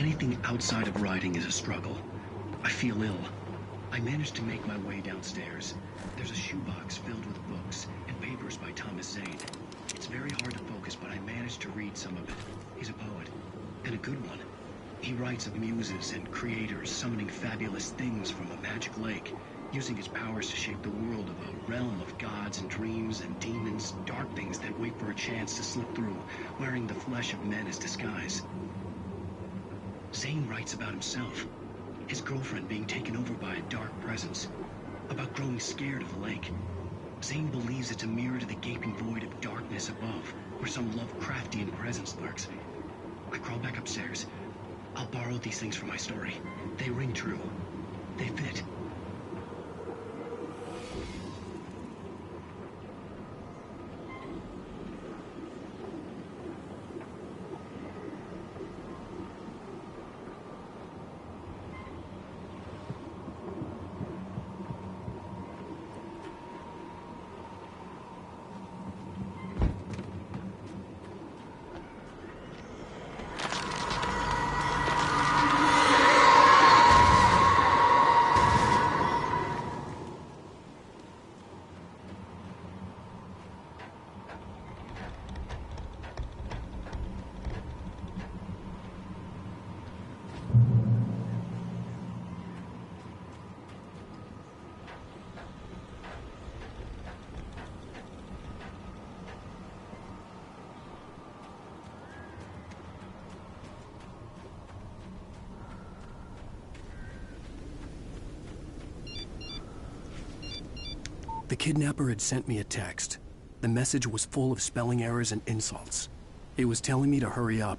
Anything outside of writing is a struggle. I feel ill. I managed to make my way downstairs. There's a shoebox filled with books and papers by Thomas Zane. It's very hard to focus, but I managed to read some of it. He's a poet, and a good one. He writes of muses and creators summoning fabulous things from a magic lake, using his powers to shape the world of a realm of gods and dreams and demons, dark things that wait for a chance to slip through, wearing the flesh of men as disguise. Zane writes about himself, his girlfriend being taken over by a dark presence, about growing scared of the lake. Zane believes it's a mirror to the gaping void of darkness above, where some Lovecraftian presence lurks. I crawl back upstairs. I'll borrow these things for my story. They ring true. They fit. The kidnapper had sent me a text. The message was full of spelling errors and insults. It was telling me to hurry up.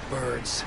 Birds.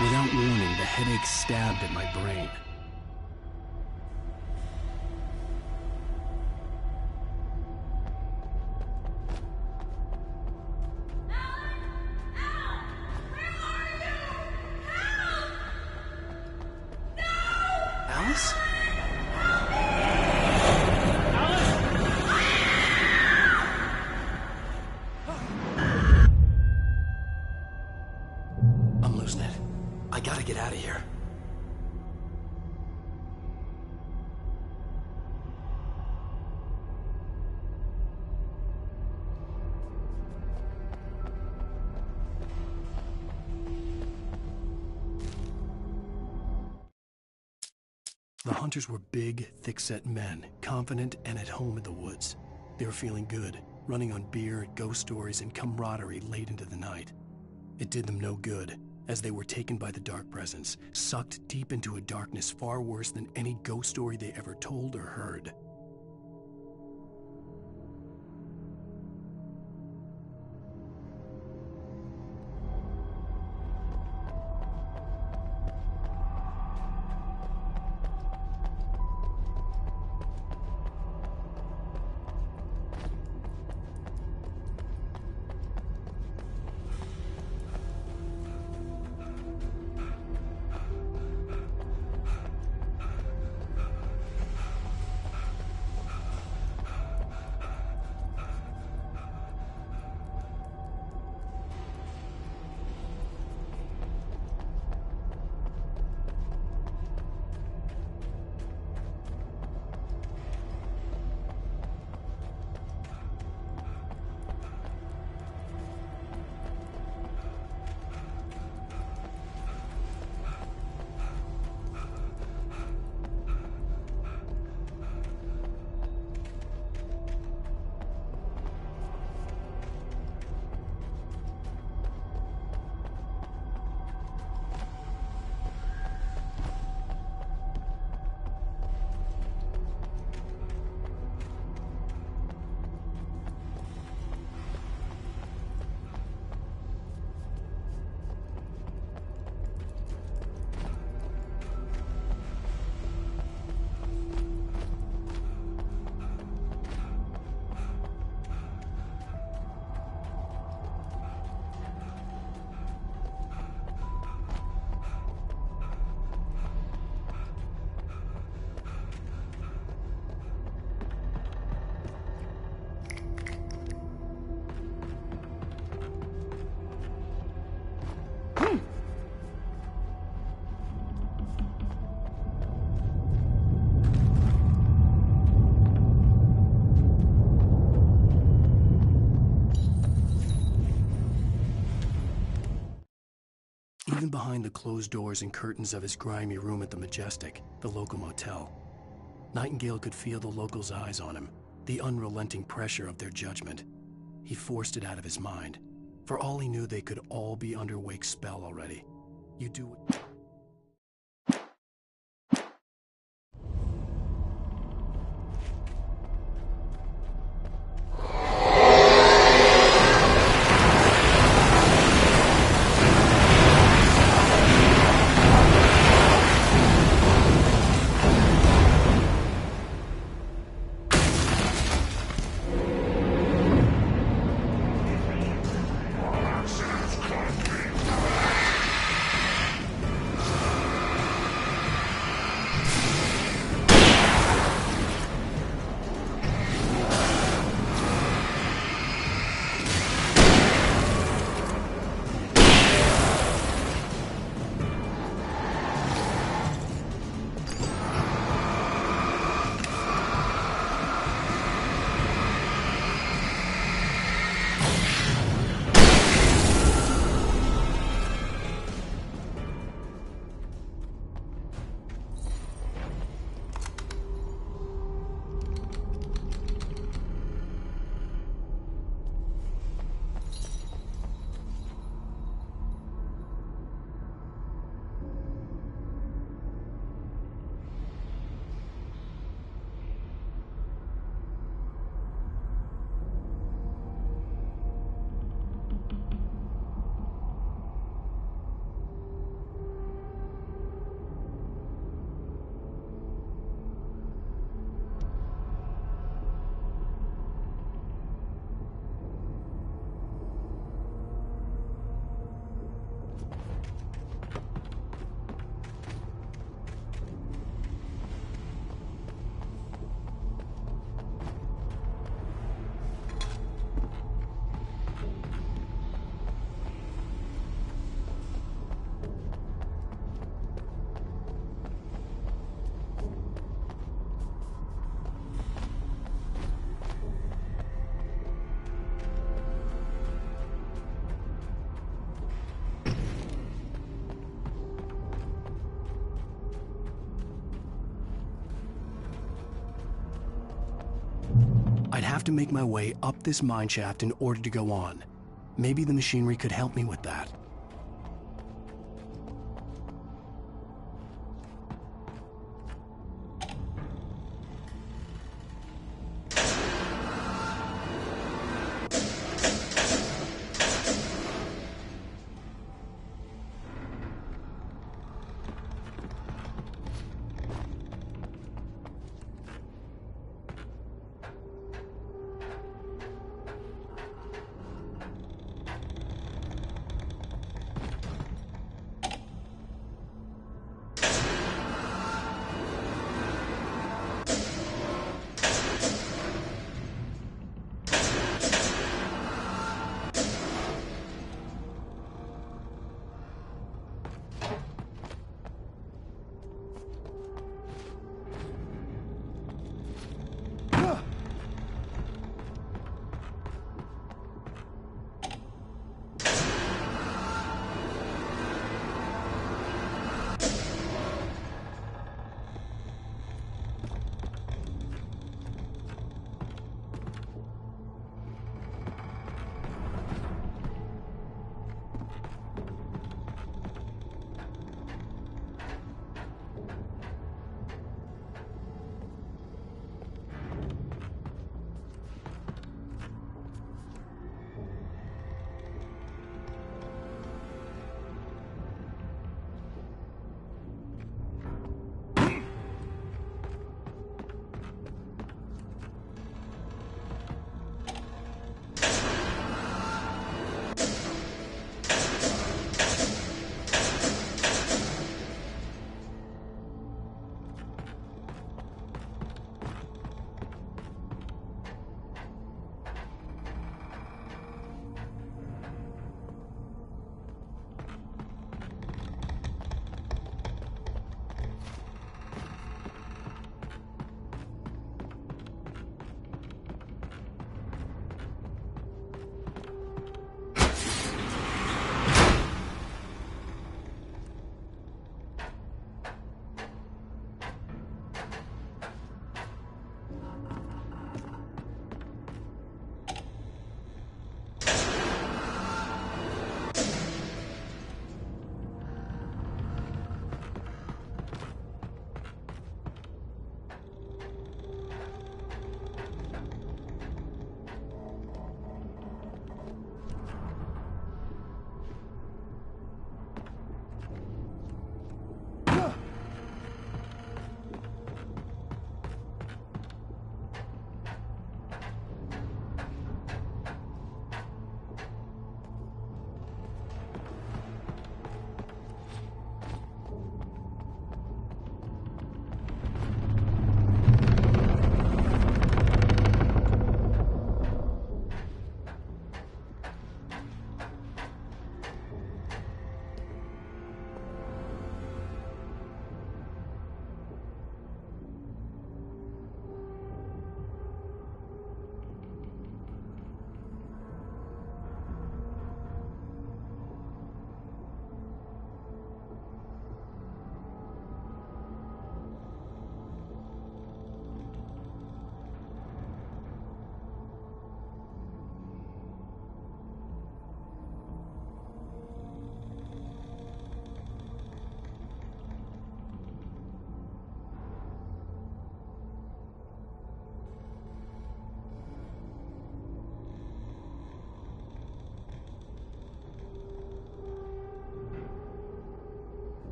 Without warning, the headache stabbed at my brain. this? I'm losing it. I gotta get out of here. The hunters were big, thick-set men, confident and at home in the woods. They were feeling good, running on beer, ghost stories, and camaraderie late into the night. It did them no good, as they were taken by the dark presence, sucked deep into a darkness far worse than any ghost story they ever told or heard. Even behind the closed doors and curtains of his grimy room at the Majestic, the local motel, Nightingale could feel the locals' eyes on him, the unrelenting pressure of their judgment. He forced it out of his mind. For all he knew, they could all be under Wake's spell already. You do what... I'd have to make my way up this mine shaft in order to go on. Maybe the machinery could help me with that.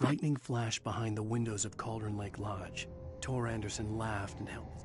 Lightning flashed behind the windows of Cauldron Lake Lodge. Tor Anderson laughed and held...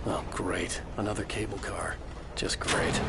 Oh, great. Another cable car. Just great.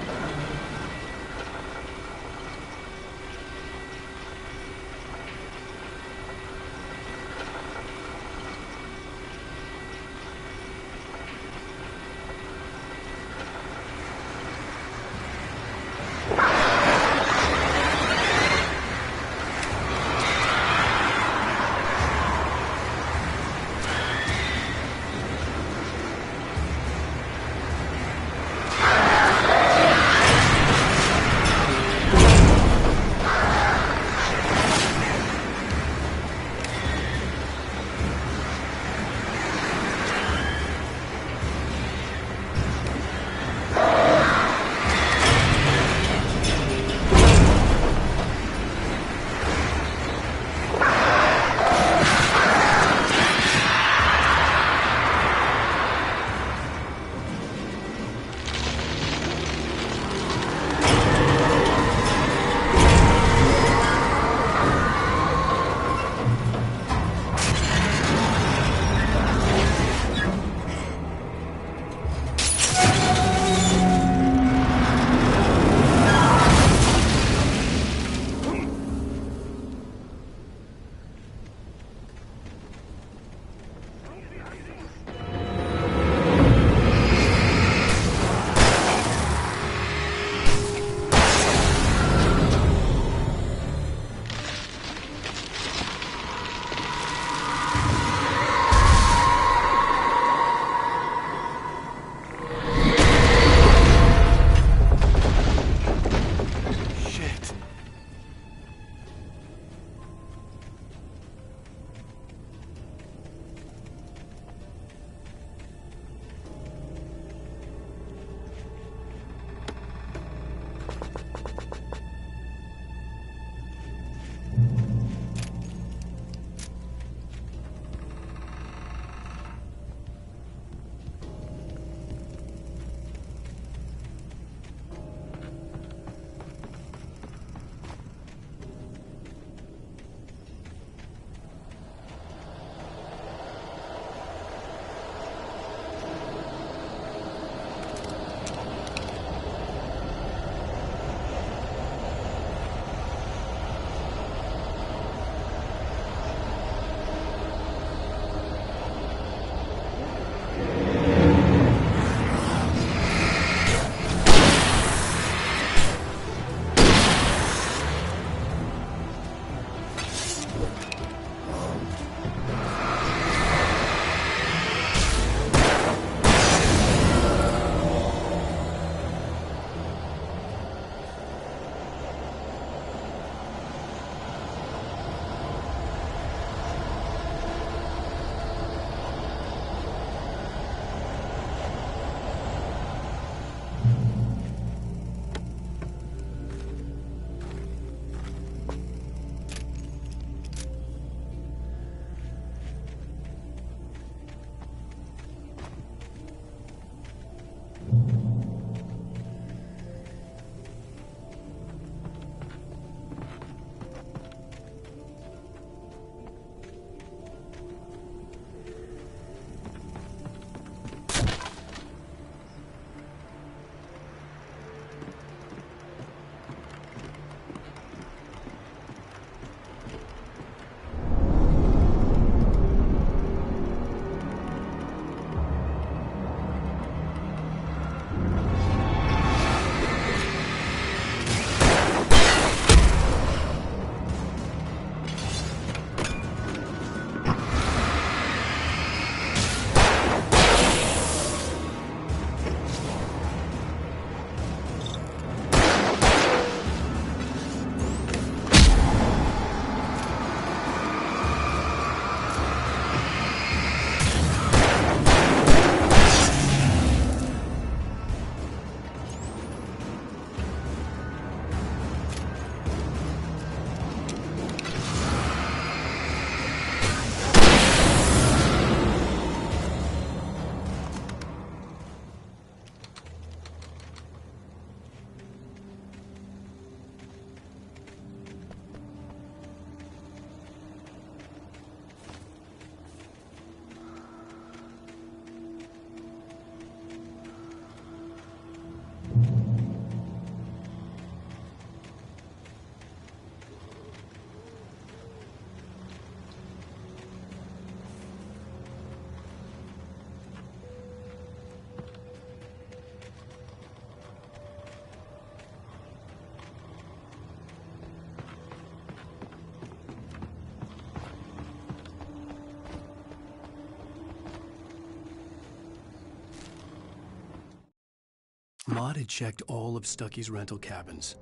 Maude had checked all of Stucky's rental cabins.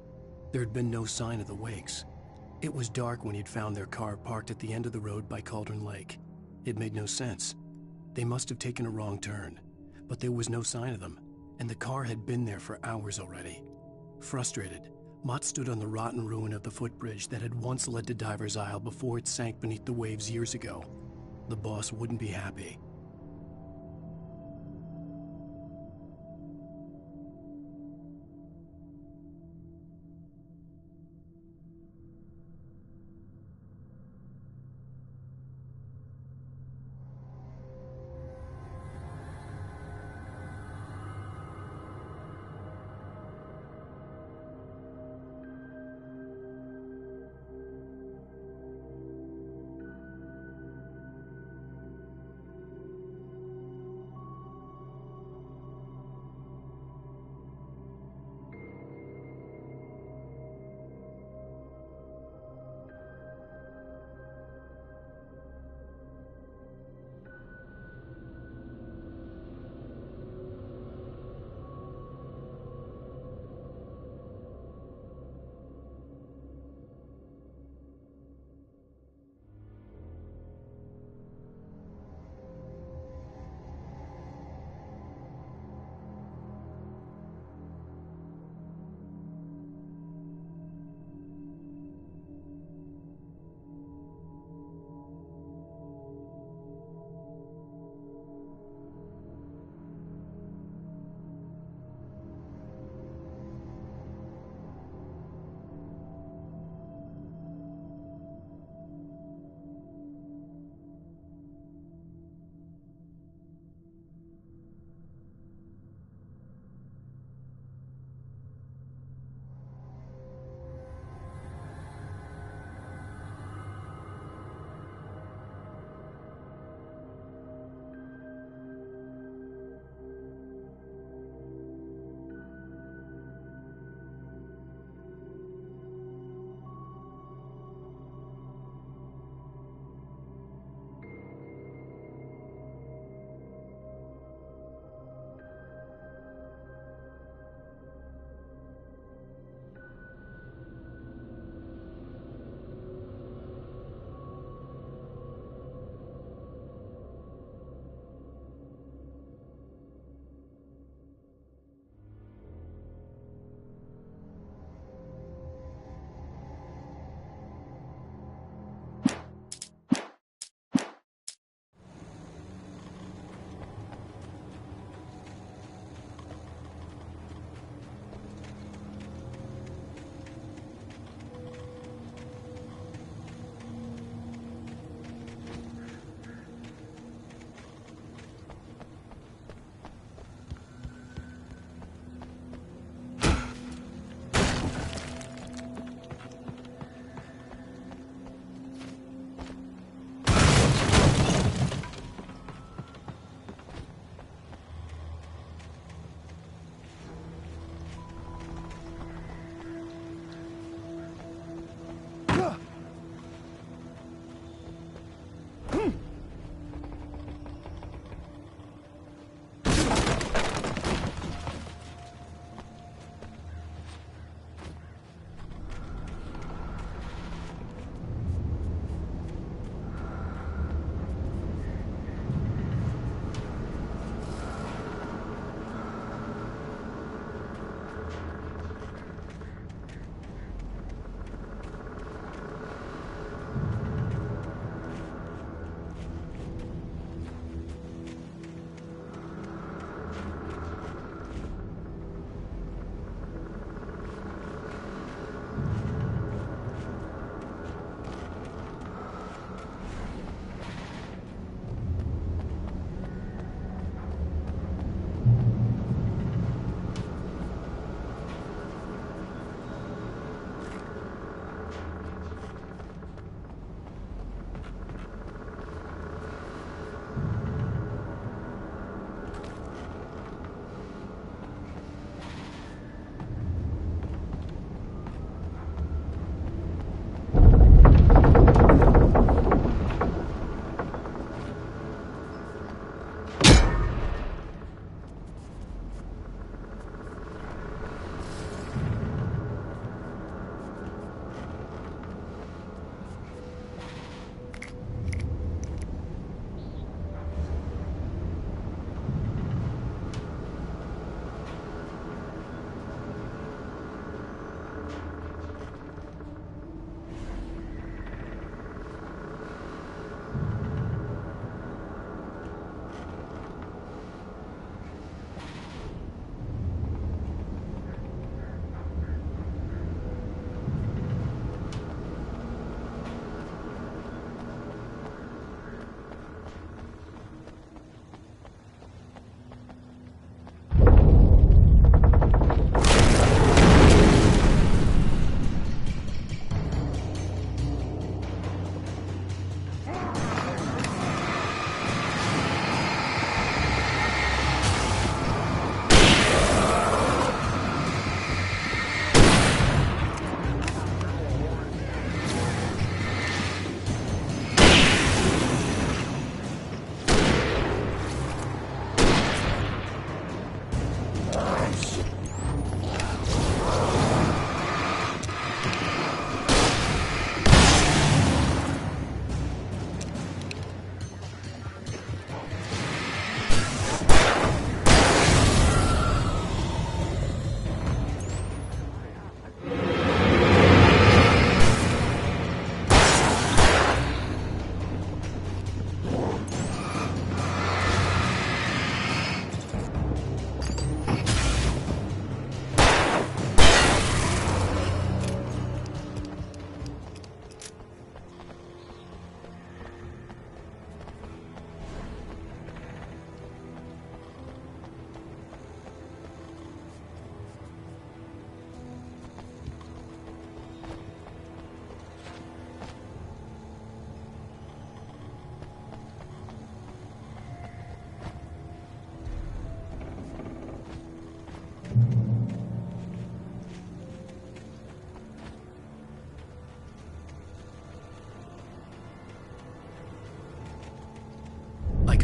There had been no sign of the Wakes. It was dark when he'd found their car parked at the end of the road by Cauldron Lake. It made no sense. They must have taken a wrong turn, but there was no sign of them, and the car had been there for hours already. Frustrated, Mott stood on the rotten ruin of the footbridge that had once led to Diver's Isle before it sank beneath the waves years ago. The boss wouldn't be happy.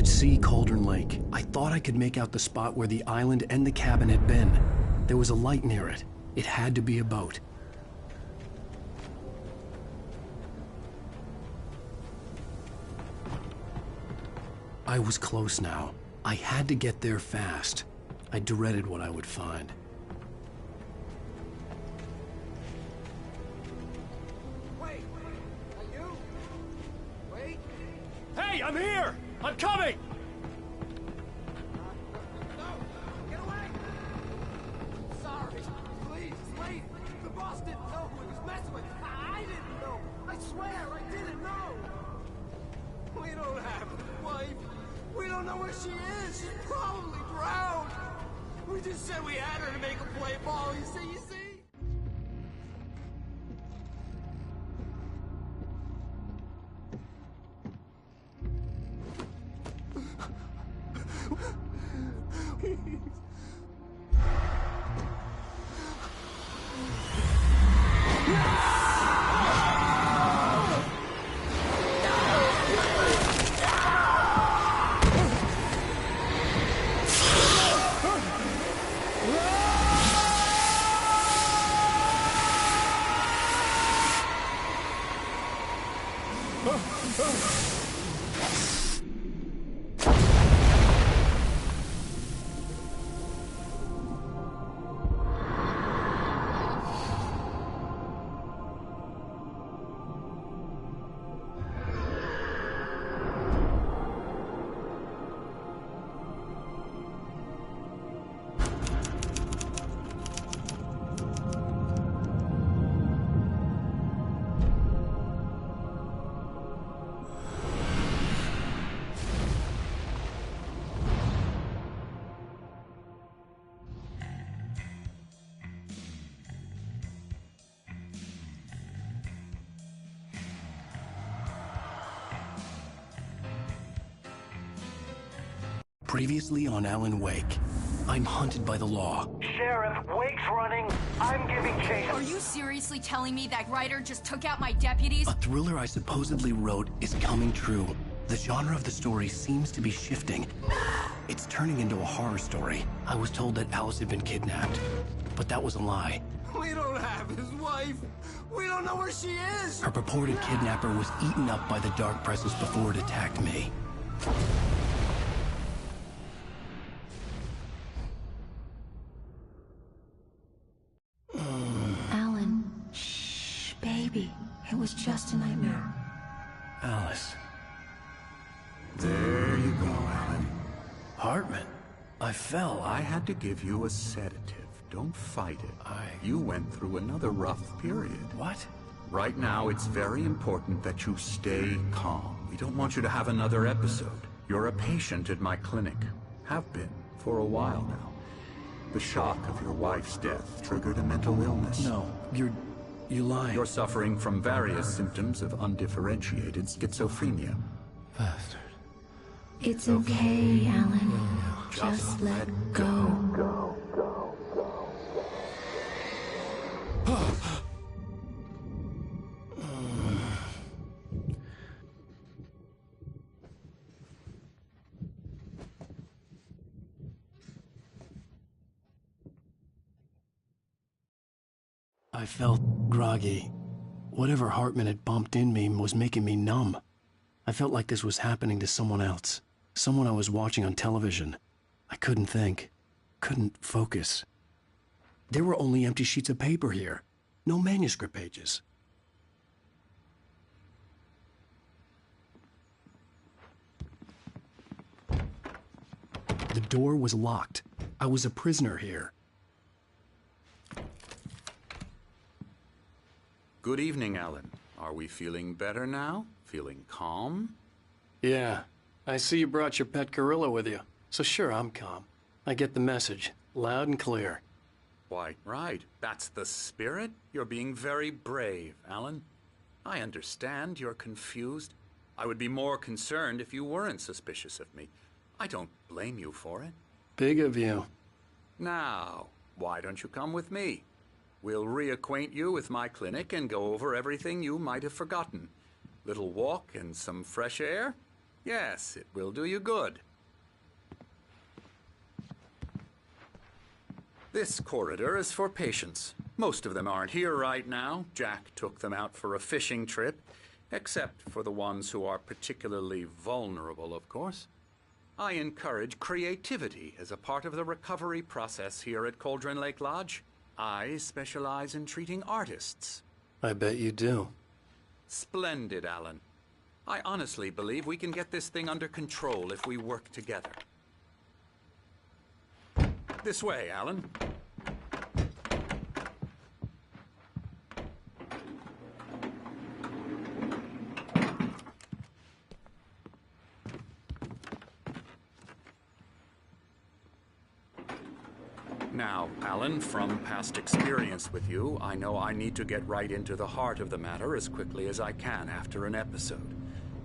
could see Cauldron Lake. I thought I could make out the spot where the island and the cabin had been. There was a light near it. It had to be a boat. I was close now. I had to get there fast. I dreaded what I would find. Wait! Are you? Wait! Hey, I'm here! I'm coming! No! Get away! Sorry. Please, it's late. The boss didn't know who he was messing with. I didn't know. I swear, I didn't know. We don't have a wife. We don't know where she is. She's probably drowned. We just said we had her to make a play ball. You see? Previously on Alan Wake, I'm hunted by the law. Sheriff, Wake's running. I'm giving chase. Are you seriously telling me that writer just took out my deputies? A thriller I supposedly wrote is coming true. The genre of the story seems to be shifting. It's turning into a horror story. I was told that Alice had been kidnapped, but that was a lie. We don't have his wife. We don't know where she is. Her purported kidnapper was eaten up by the dark presence before it attacked me. Alan, shh, baby. It was just a nightmare. Alice. There you go, Alan. Hartman. I fell. I had to give you a sedative. Don't fight it. You went through another rough period. What? Right now, it's very important that you stay calm. We don't want you to have another episode. You're a patient at my clinic. Have been for a while now. The shock of your wife's death triggered a mental illness. No, you're lying. You're suffering from various symptoms of undifferentiated schizophrenia. Bastard. It's okay, Alan. Just let go. I felt groggy. Whatever Hartman had bumped in me was making me numb. I felt like this was happening to someone else. Someone I was watching on television. I couldn't think. Couldn't focus. There were only empty sheets of paper here. No manuscript pages. The door was locked. I was a prisoner here. Good evening, Alan. Are we feeling better now? Feeling calm? Yeah. I see you brought your pet gorilla with you. So sure, I'm calm. I get the message. Loud and clear. Why, right. That's the spirit. You're being very brave, Alan. I understand you're confused. I would be more concerned if you weren't suspicious of me. I don't blame you for it. Big of you. Now, why don't you come with me? We'll reacquaint you with my clinic and go over everything you might have forgotten. Little walk and some fresh air? Yes, it will do you good. This corridor is for patients. Most of them aren't here right now. Jack took them out for a fishing trip, except for the ones who are particularly vulnerable, of course. I encourage creativity as a part of the recovery process here at Cauldron Lake Lodge. I specialize in treating artists. I bet you do. Splendid, Alan. I honestly believe we can get this thing under control if we work together. This way, Alan. Now, Alan, from past experience with you, I know I need to get right into the heart of the matter as quickly as I can after an episode.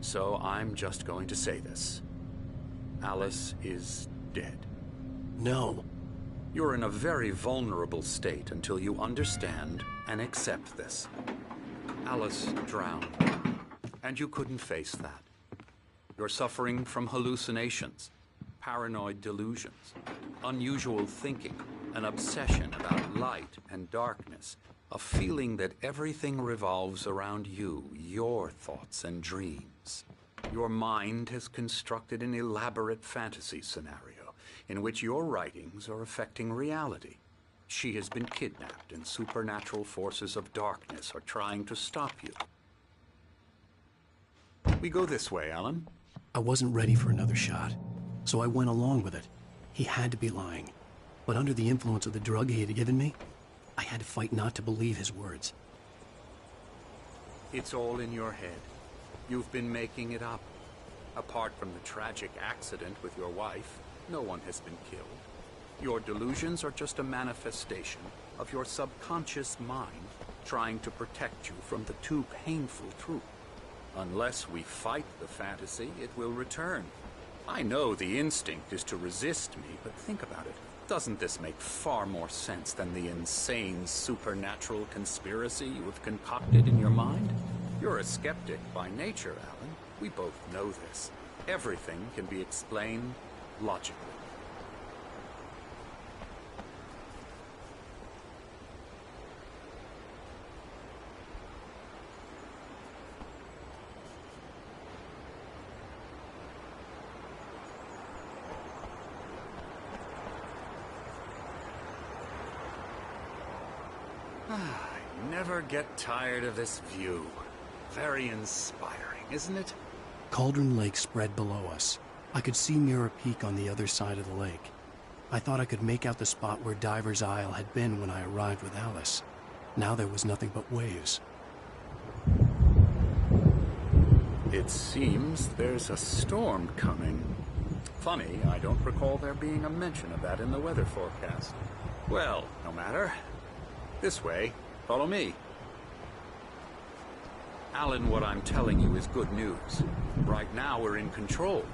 So I'm just going to say this. Alice is dead. No. You're in a very vulnerable state until you understand and accept this. Alice drowned, and you couldn't face that. You're suffering from hallucinations, paranoid delusions, unusual thinking, an obsession about light and darkness, a feeling that everything revolves around you, your thoughts and dreams. Your mind has constructed an elaborate fantasy scenario in which your writings are affecting reality. She has been kidnapped, and supernatural forces of darkness are trying to stop you. We go this way, Alan. I wasn't ready for another shot, so I went along with it. He had to be lying. But under the influence of the drug he had given me, I had to fight not to believe his words. It's all in your head. You've been making it up. Apart from the tragic accident with your wife, no one has been killed. Your delusions are just a manifestation of your subconscious mind trying to protect you from the too painful truth. Unless we fight the fantasy, it will return. I know the instinct is to resist me, but think about it. Doesn't this make far more sense than the insane supernatural conspiracy you have concocted in your mind? You're a skeptic by nature, Alan. We both know this. Everything can be explained logically. I never get tired of this view. Very inspiring, isn't it? Cauldron Lake spread below us. I could see Mirror Peak on the other side of the lake. I thought I could make out the spot where Diver's Isle had been when I arrived with Alice. Now there was nothing but waves. It seems there's a storm coming. Funny, I don't recall there being a mention of that in the weather forecast. Well, no matter. This way. Follow me. Alan, what I'm telling you is good news. Right now we're in control.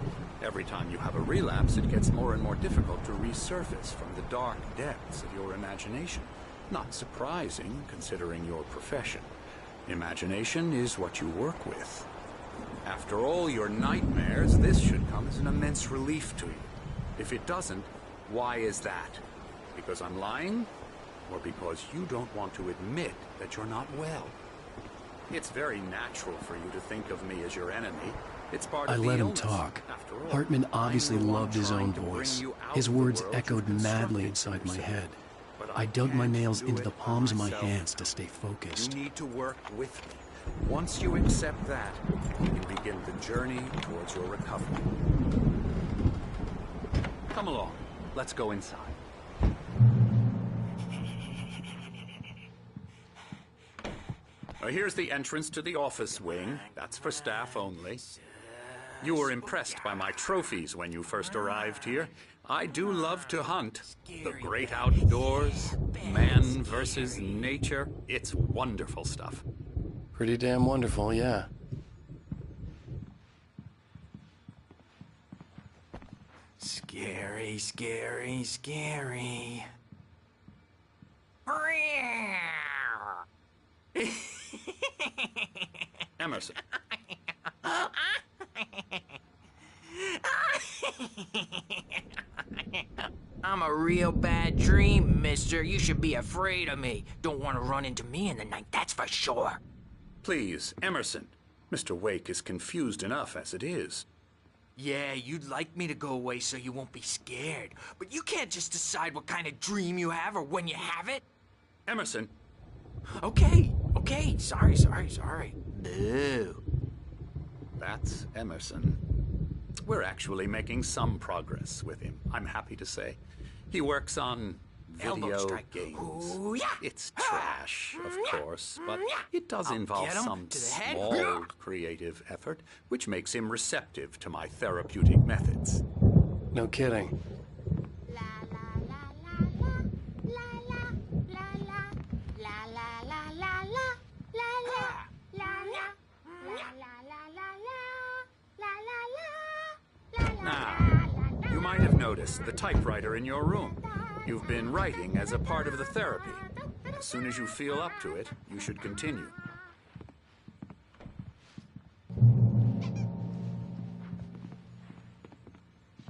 Every time you have a relapse, it gets more and more difficult to resurface from the dark depths of your imagination. Not surprising, considering your profession. Imagination is what you work with. After all your nightmares, this should come as an immense relief to you. If it doesn't, why is that? Because I'm lying? Or because you don't want to admit that you're not well? It's very natural for you to think of me as your enemy. It's part of the illness. I let him talk. After all, Hartman obviously I'm the one loved his trying own to bring voice. you out His of the words world echoed you've madly constructed inside for my yourself. head. But I dug my can't nails do into the it palms of my myself. hands to stay focused. You need to work with me. Once you accept that, we can begin the journey towards your recovery. Come along. Let's go inside. Here's the entrance to the office wing. That's for staff only. You were impressed by my trophies when you first arrived here. I do love to hunt. The great outdoors, man versus nature. It's wonderful stuff. Pretty damn wonderful, yeah. Scary, scary, scary. Emerson. I'm a real bad dream, mister. You should be afraid of me. Don't want to run into me in the night, that's for sure. Please, Emerson. Mr. Wake is confused enough as it is. Yeah, you'd like me to go away so you won't be scared. But you can't just decide what kind of dream you have or when you have it. Emerson. Okay. Sorry. Boo. That's Emerson. We're actually making some progress with him, I'm happy to say. He works on video games. Ooh, yeah. It's trash, of course, but it does involve some small creative effort, which makes him receptive to my therapeutic methods. No kidding. Now, you might have noticed the typewriter in your room. You've been writing as a part of the therapy. As soon as you feel up to it, you should continue.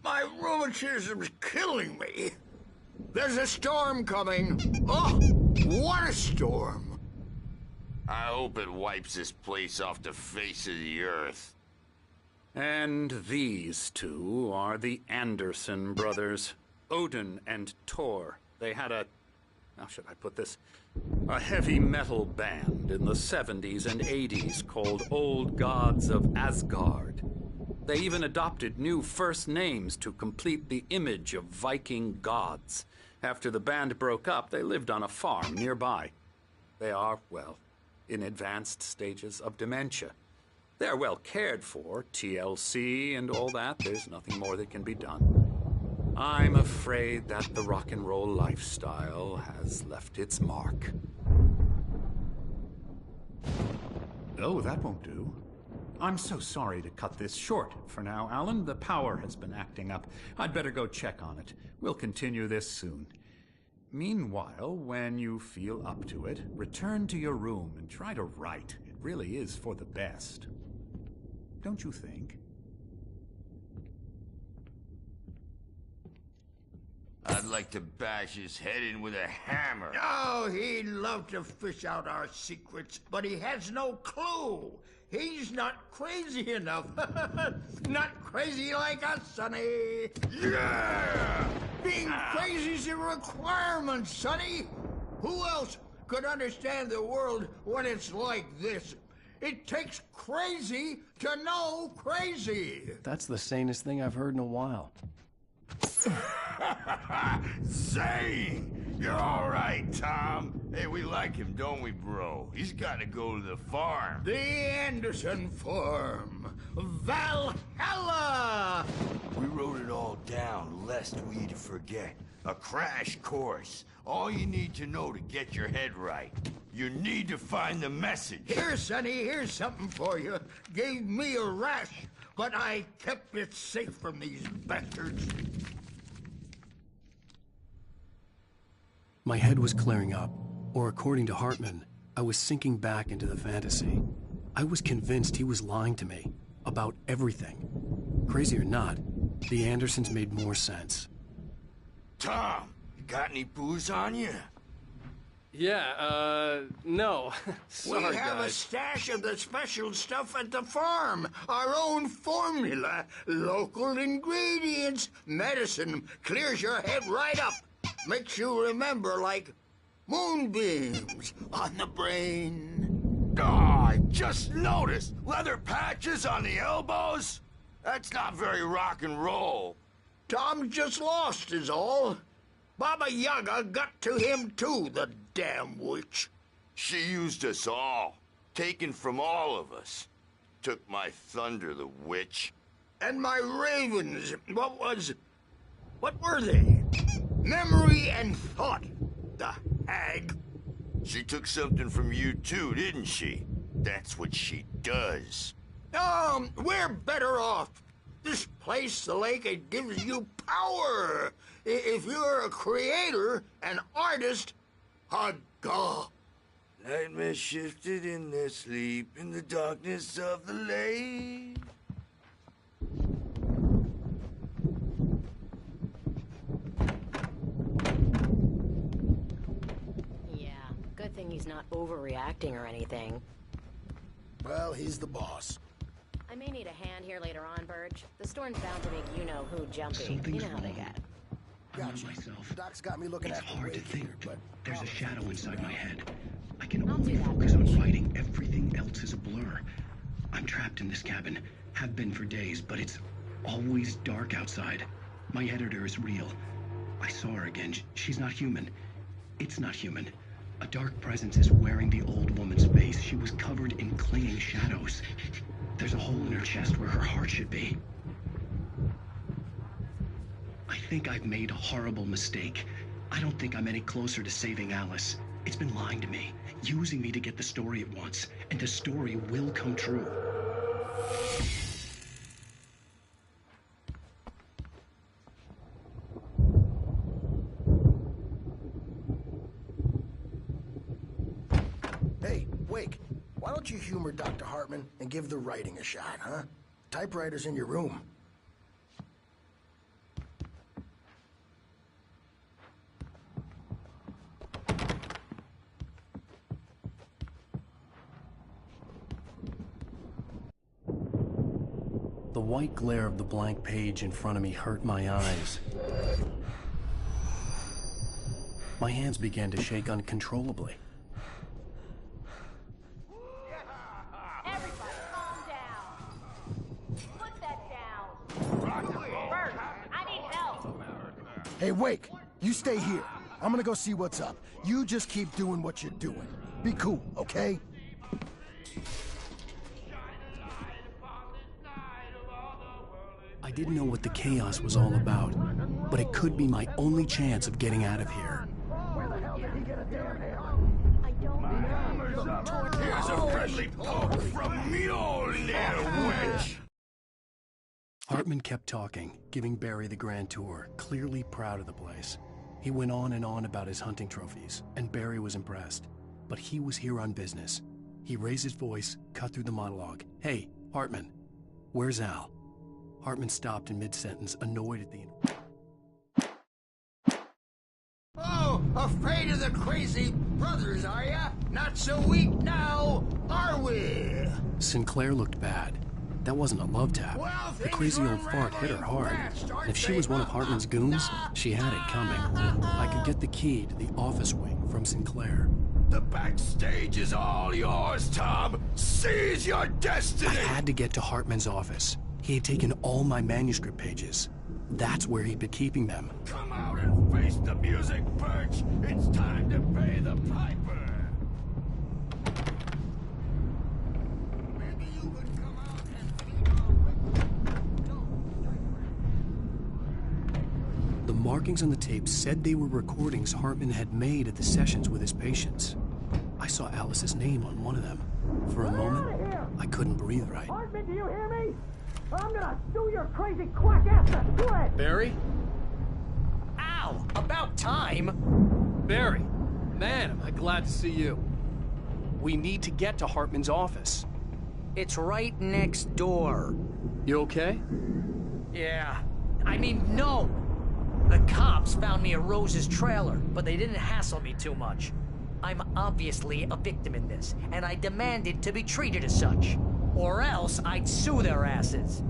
My rheumatism's killing me. There's a storm coming. Oh, what a storm. I hope it wipes this place off the face of the earth. And these two are the Anderson brothers, Odin and Thor. They had how should I put this? A heavy metal band in the 70s and 80s called Old Gods of Asgard. They even adopted new first names to complete the image of Viking gods. After the band broke up, they lived on a farm nearby. They are, well, in advanced stages of dementia. They're well cared for, TLC and all that. There's nothing more that can be done. I'm afraid that the rock and roll lifestyle has left its mark. Oh, that won't do. I'm so sorry to cut this short for now, Alan. The power has been acting up. I'd better go check on it. We'll continue this soon. Meanwhile, when you feel up to it, return to your room and try to write. It really is for the best. Don't you think? I'd like to bash his head in with a hammer. Oh, he'd love to fish out our secrets, but he has no clue. He's not crazy enough. Not crazy like us, Sonny. Yeah! Being crazy's a requirement, Sonny. Who else could understand the world when it's like this? It takes crazy to know crazy. That's the sanest thing I've heard in a while. Zane! You're all right, Tom. Hey, we like him, don't we, bro? He's got to go to the farm. The Anderson farm. Valhalla! We wrote it all down, lest we forget. A crash course. All you need to know to get your head right. You need to find the message. Here, Sonny, here's something for you. Gave me a rash, but I kept it safe from these bastards. My head was clearing up, or according to Hartman, I was sinking back into the fantasy. I was convinced he was lying to me about everything. Crazy or not, the Andersons made more sense. Tom, you got any booze on you? Yeah, no. Sorry, we have guys. a stash of the special stuff at the farm. Our own formula. Local ingredients. Medicine clears your head right up. Makes you remember like moonbeams on the brain. Oh, I just noticed. Leather patches on the elbows? That's not very rock and roll. Tom just lost is all. Baba Yaga got to him too, the damn witch. She used us all. Taken from all of us. Took my thunder, the witch. And my ravens. What were they? Memory and thought. The hag. She took something from you too, didn't she? That's what she does. We're better off. This place, the lake, it gives you power. If you're a creator, an artist, a god. Nightmare shifted in their sleep in the darkness of the lake. not overreacting or anything. Well, he's the boss. I may need a hand here later on, Birch. The storm's bound to make you-know-who jumpy. Something's You know how they wrong. get. I'm not Gotcha. myself. Doc's got me looking It's after hard to Wade think, here, but but there's a probably shadow figures it inside my out. head. I can I'll only do that, focus on Birch. writing. Everything else is a blur. I'm trapped in this cabin. Have been for days, but it's always dark outside. My editor is real. I saw her again. She's not human. It's not human. A dark presence is wearing the old woman's face. She was covered in clinging shadows. There's a hole in her chest where her heart should be. I think I've made a horrible mistake. I don't think I'm any closer to saving Alice. It's been lying to me, using me to get the story it wants, and the story will come true. Hey, Wake, why don't you humor Dr. Hartman and give the writing a shot, huh? Typewriter's in your room. The white glare of the blank page in front of me hurt my eyes. My hands began to shake uncontrollably. Everybody, calm down. Put that down. Bert, I need help. Hey, Wake, you stay here. I'm gonna go see what's up. You just keep doing what you're doing. Be cool, okay? I didn't know what the chaos was all about, but it could be my only chance of getting out of here. Where the hell did he get a damn hair? I don't know. Here's a friendly poke from Mjolnir, wench! Hartman kept talking, giving Barry the grand tour, clearly proud of the place. He went on and on about his hunting trophies, and Barry was impressed. But he was here on business. He raised his voice, cut through the monologue. Hey, Hartman, where's Al? Hartman stopped in mid-sentence, annoyed at the... Oh, afraid of the crazy brothers, are ya? Not so weak now, are we? Sinclair looked bad. That wasn't a love tap. Well, The crazy old fart hit her hard. And if she was one of Hartman's goons, she had it coming. I could get the key to the office wing from Sinclair. The backstage is all yours, Tom. Seize your destiny! I had to get to Hartman's office. He had taken all my manuscript pages. That's where he'd been keeping them. Come out and face the music, Birch. It's time to pay the piper. Maybe you could come out and feed our The markings on the tape said they were recordings Hartman had made at the sessions with his patients. I saw Alice's name on one of them. For a moment, I couldn't breathe right. Hartman, do you hear me? I'm gonna sue your crazy quack ass to split! Barry? Ow! About time! Barry! Man, am I glad to see you. We need to get to Hartman's office. It's right next door. You okay? Yeah. I mean, no! The cops found me at Rose's trailer, but they didn't hassle me too much. I'm obviously a victim in this, and I demanded to be treated as such. Or else I'd sue their asses.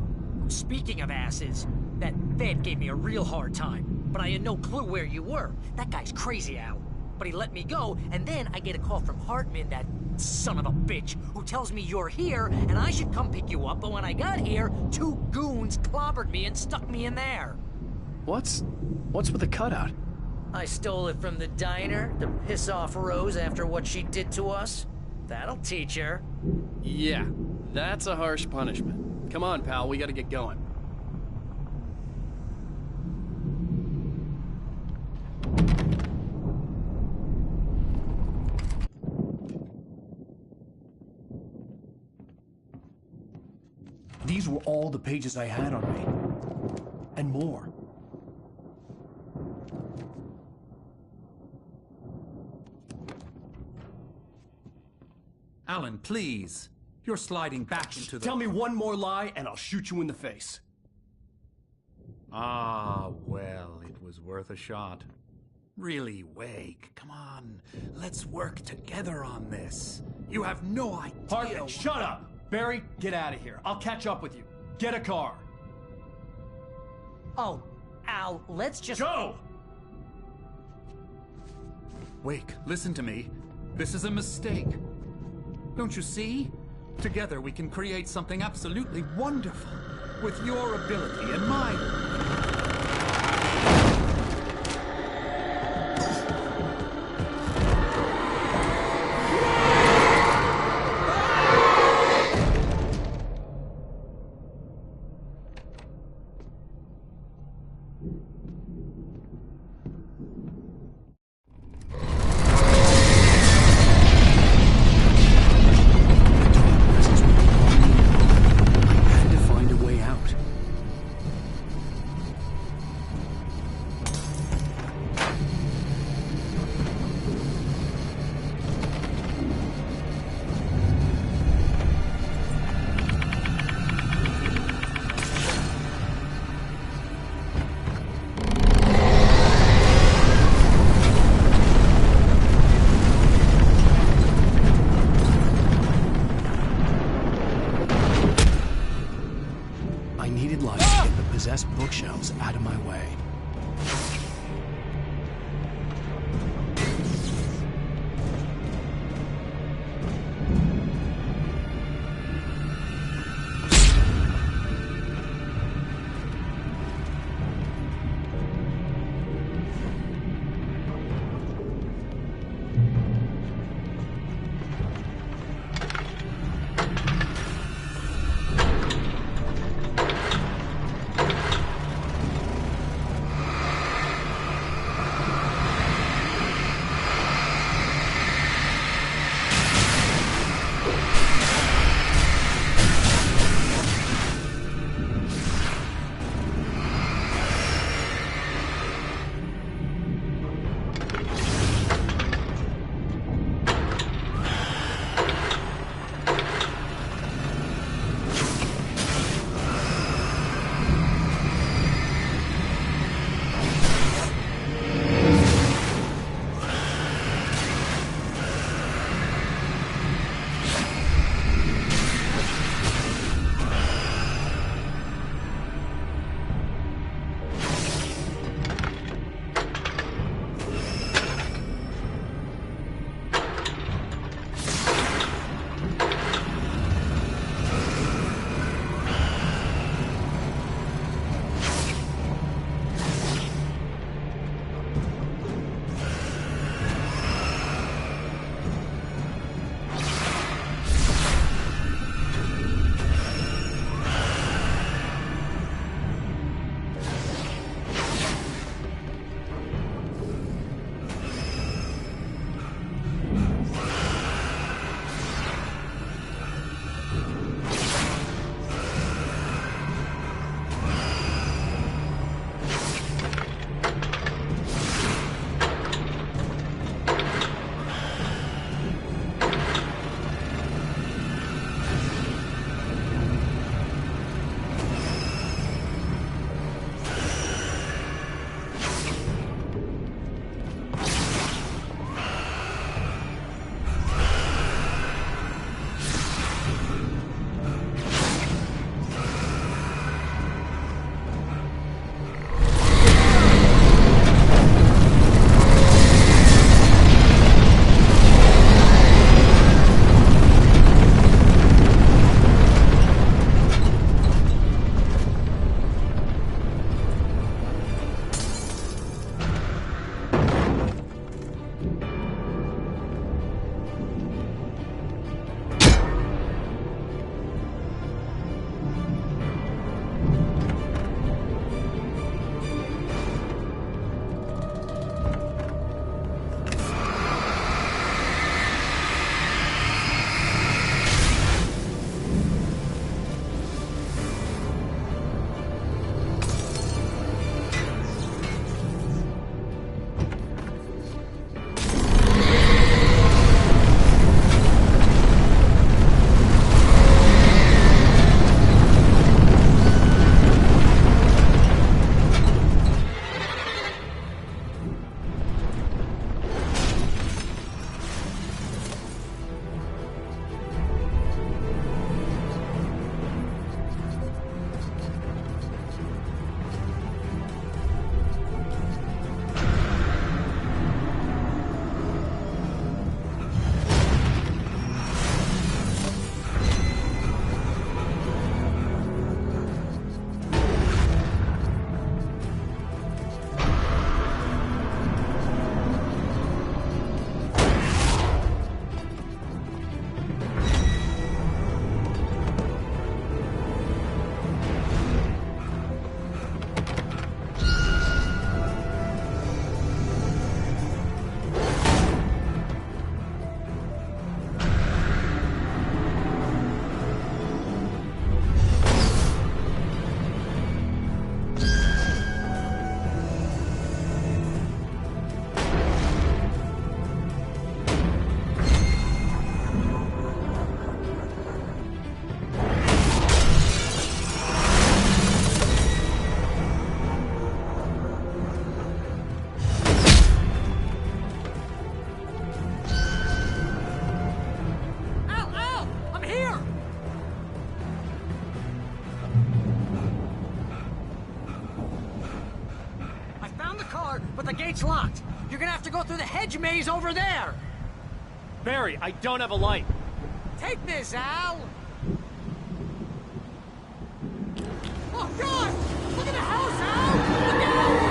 Speaking of asses, that Fed gave me a real hard time, but I had no clue where you were. That guy's crazy, Al. But he let me go, and then I get a call from Hartman, that son of a bitch, who tells me you're here, and I should come pick you up, but when I got here, 2 goons clobbered me and stuck me in there. What's with the cutout? I stole it from the diner to piss off Rose after what she did to us. That'll teach her. Yeah, that's a harsh punishment. Come on, pal, we gotta get going. These were all the pages I had on me. And more. Alan, please. You're sliding back into the... Tell me one more lie and I'll shoot you in the face. Ah, well, it was worth a shot. Really, Wake, come on. Let's work together on this. You have no idea. Hartman, shut up! Barry, get out of here. I'll catch up with you. Get a car. Oh, Al, let's just... Go! Wake, listen to me. This is a mistake. Don't you see? Together we can create something absolutely wonderful. With your ability and mine. Bookshelves out of my way. door, but the gate's locked. You're gonna have to go through the hedge maze over there. Barry, I don't have a light. Take this, Al. Oh, God! Look at the house, Al! Look out!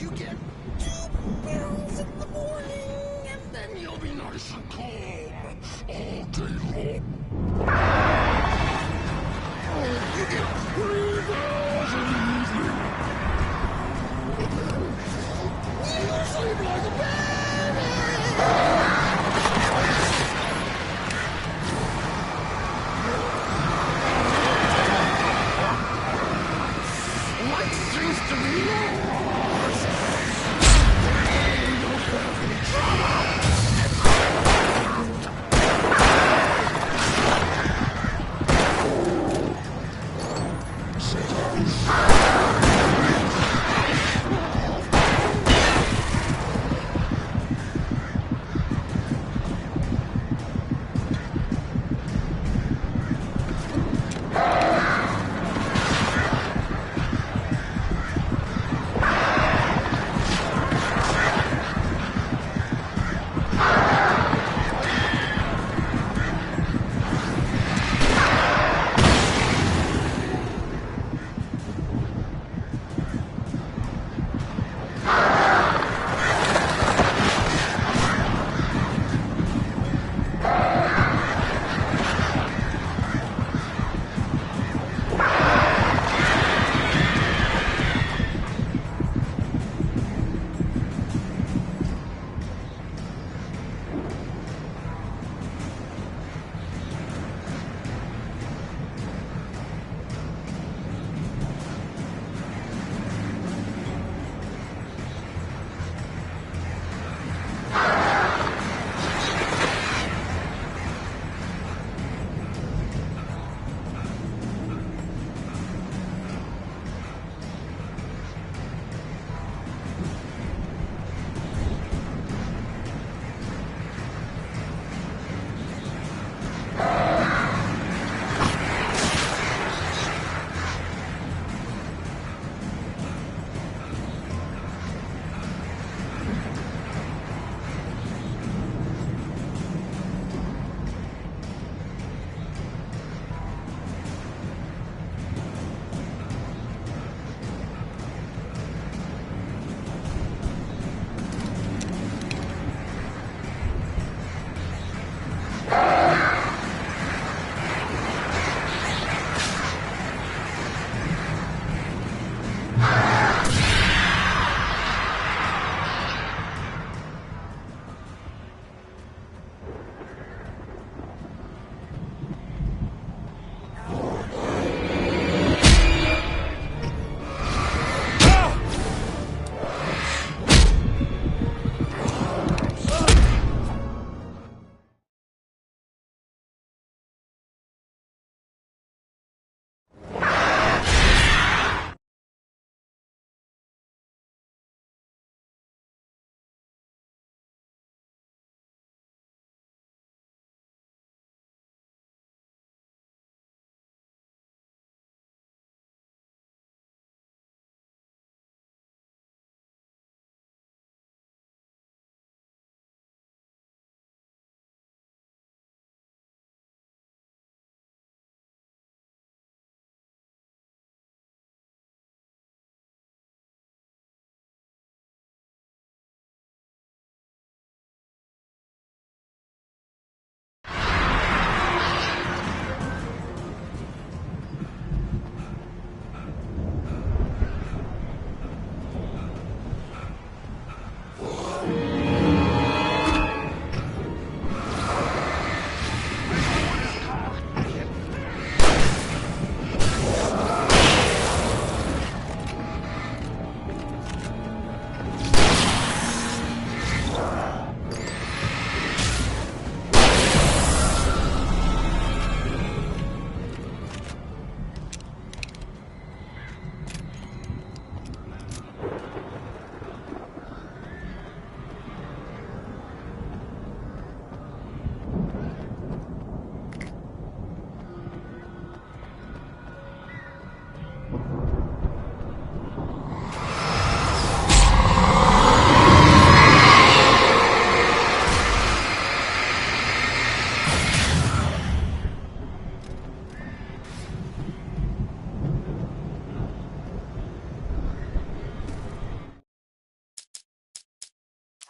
You get 2 pounds in the morning, and then you'll be nice and calm all day long. You get 3 pounds in the evening. You sleep like a baby. Life seems to be yours. You don't have any trouble.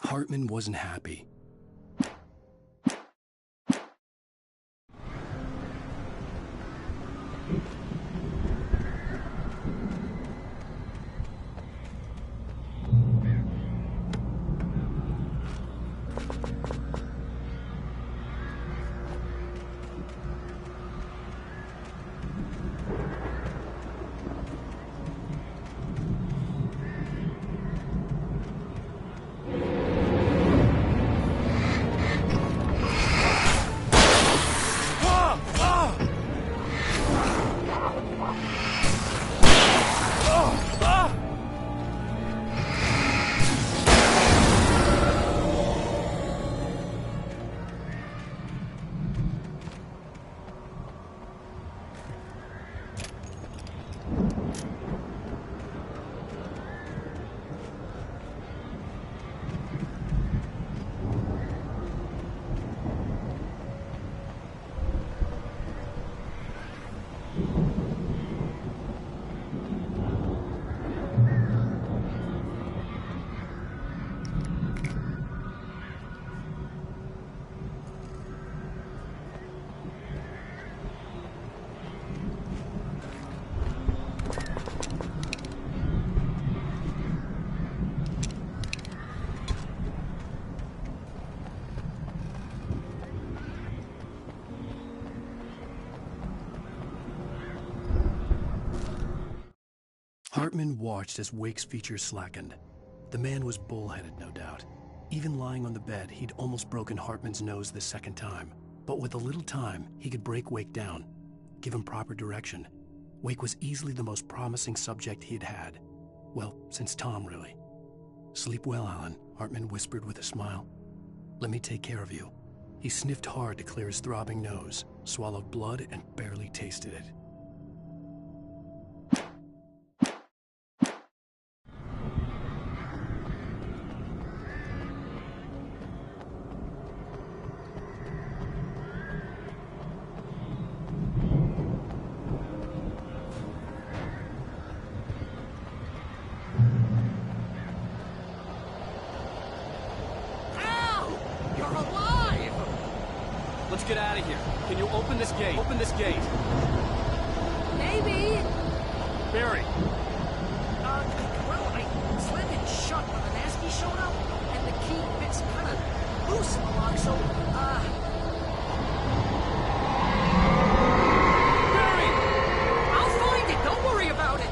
Hartman wasn't happy. Hartman watched as Wake's features slackened. The man was bullheaded, no doubt. Even lying on the bed, he'd almost broken Hartman's nose the second time. But with a little time, he could break Wake down, give him proper direction. Wake was easily the most promising subject he'd had. Well, since Tom, really. "Sleep well, Alan," Hartman whispered with a smile. "Let me take care of you." He sniffed hard to clear his throbbing nose, swallowed blood, and barely tasted it. Let's get out of here. Can you open this gate? Open this gate. Maybe. Barry. Well, I slammed it shut when the nasty showed up, and the key fits kind of loose in the lock, so, Barry! I'll find it. Don't worry about it.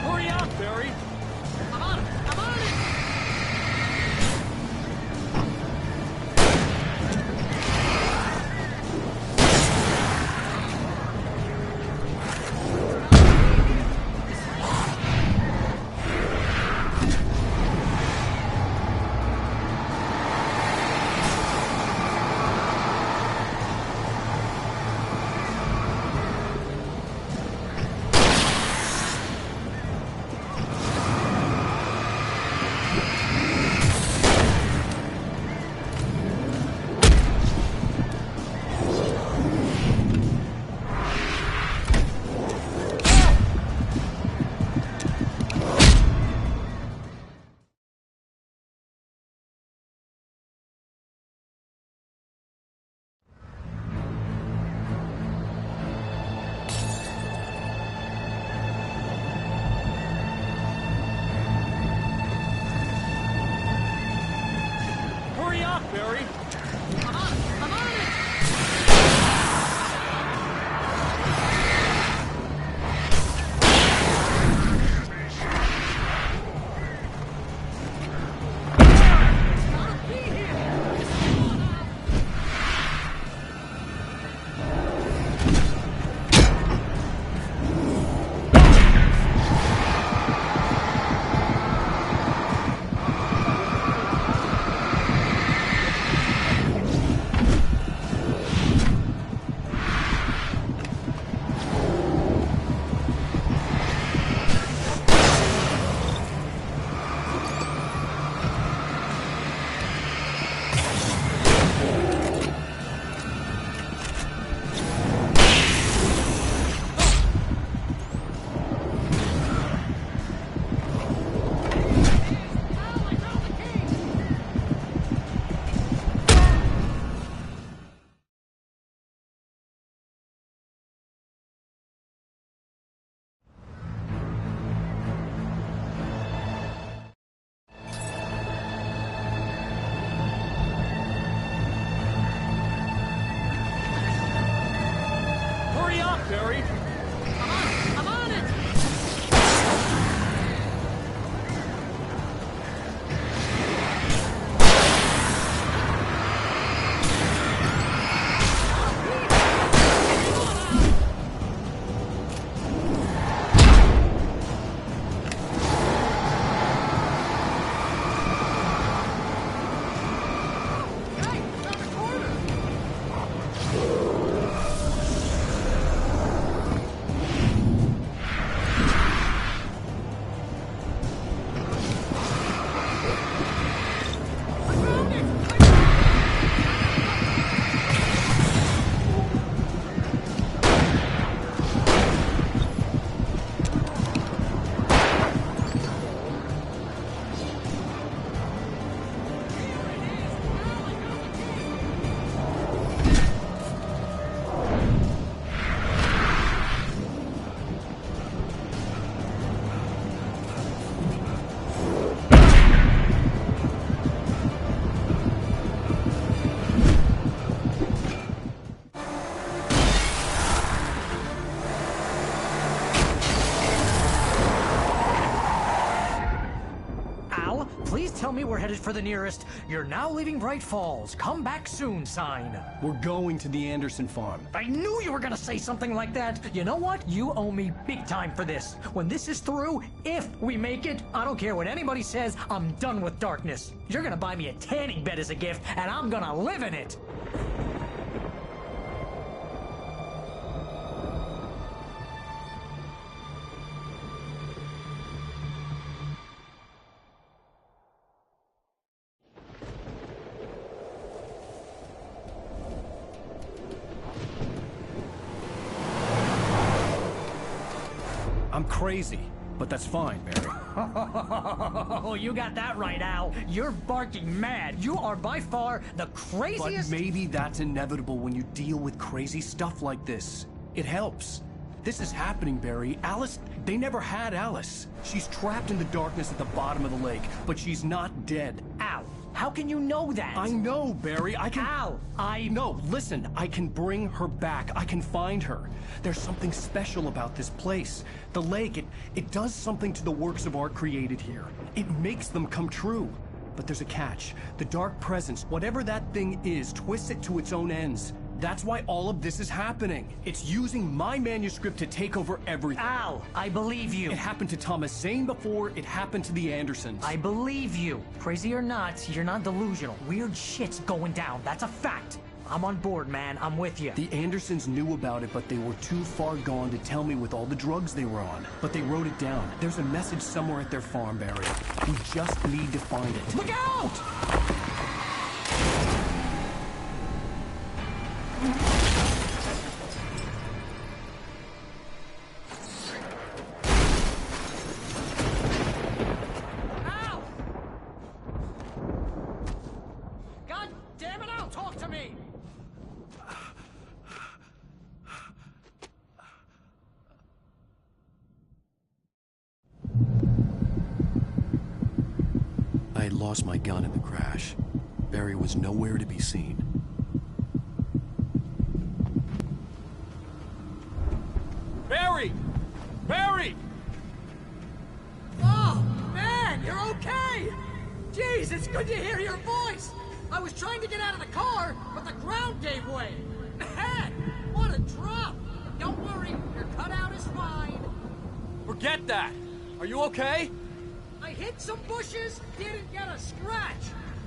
Hurry up, Barry! I'm on it. I'm on it. Hurry up, Barry! I'm on it. I'm on it. Gotta be here. Come on now. we're headed for the nearest "You're now leaving Bright Falls. Come back soon" sign. We're going to the Anderson farm. I knew you were gonna say something like that. You know what? You owe me big time for this. When this is through, if we make it, I don't care what anybody says, I'm done with darkness. You're gonna buy me a tanning bed as a gift, and I'm gonna live in it. I'm crazy, but that's fine, Barry. Oh, you got that right, Al. You're barking mad. You are by far the craziest... But maybe that's inevitable when you deal with crazy stuff like this. It helps. This is happening, Barry. Alice, they never had Alice. She's trapped in the darkness at the bottom of the lake, but she's not dead. Al, how can you know that? I know, Barry. I can... Al, No, listen. I can bring her back. I can find her. There's something special about this place. The lake, it does something to the works of art created here. It makes them come true. But there's a catch. The dark presence, whatever that thing is, twists it to its own ends. That's why all of this is happening. It's using my manuscript to take over everything. Al, I believe you. It happened to Thomas Zane before, it happened to the Andersons. I believe you. Crazy or not, you're not delusional. Weird shit's going down. That's a fact. I'm on board, man. I'm with you. The Andersons knew about it, but they were too far gone to tell me with all the drugs they were on. But they wrote it down. There's a message somewhere at their farm, Barry. We just need to find it. Look out! Ow! God damn it, Al, talk to me! I had lost my gun in the crash. Barry was nowhere to be seen. Barry! Barry! Oh, man, you're okay! Jeez, it's good to hear your voice! I was trying to get out of the car, but the ground gave way! Man, what a drop! Don't worry, your cutout is fine. Forget that! Are you okay? I hit some bushes, didn't get a scratch.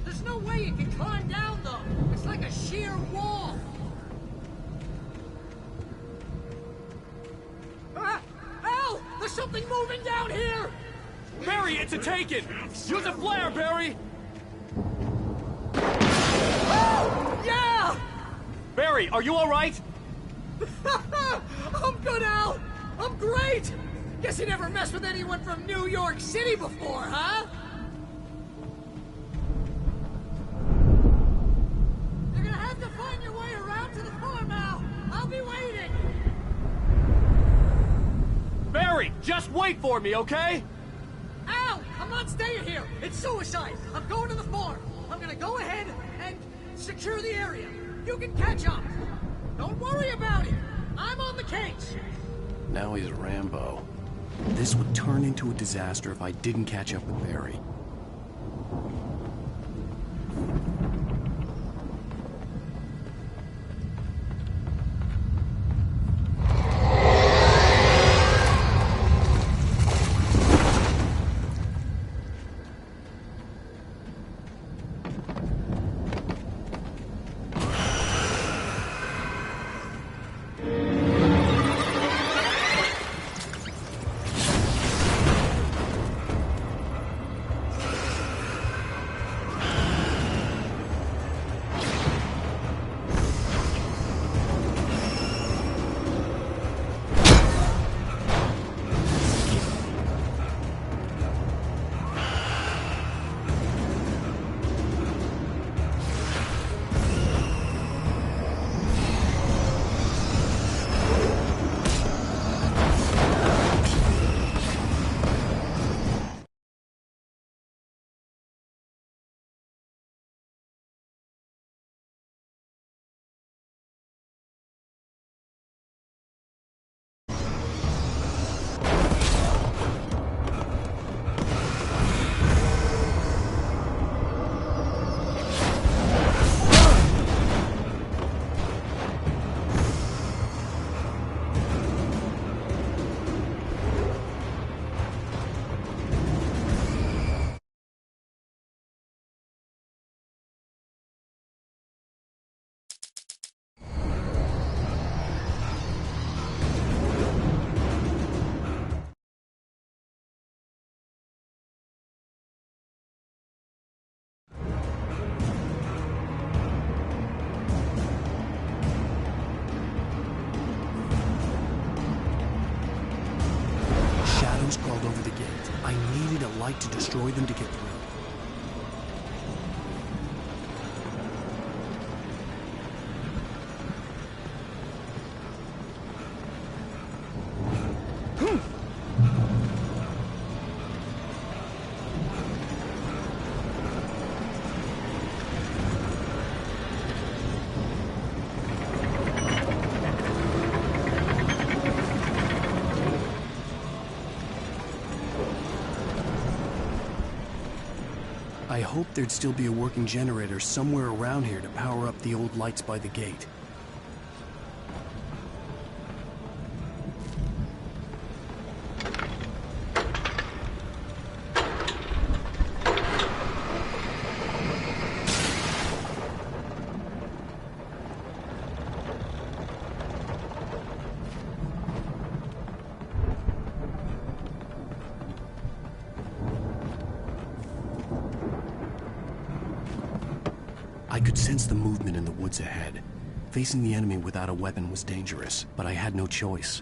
There's no way you can climb down, though. It's like a sheer wall. Al! There's something moving down here! Barry, it's a taken! Use a flare, Barry! Oh! Yeah! Barry, are you alright? I'm good, Al! I'm great! Guess you never messed with anyone from New York City before, huh? You're gonna have to find your way around to the farm, Al. I'll be waiting! Barry, just wait for me, okay? Al! I'm not staying here! It's suicide! I'm going to the farm! I'm gonna go ahead and secure the area. You can catch up! Don't worry about it! I'm on the case! Now he's Rambo. This would turn into a disaster if I didn't catch up with Barry. like to destroy them to get through. I hoped there'd still be a working generator somewhere around here to power up the old lights by the gate. I could sense the movement in the woods ahead. Facing the enemy without a weapon was dangerous, but I had no choice.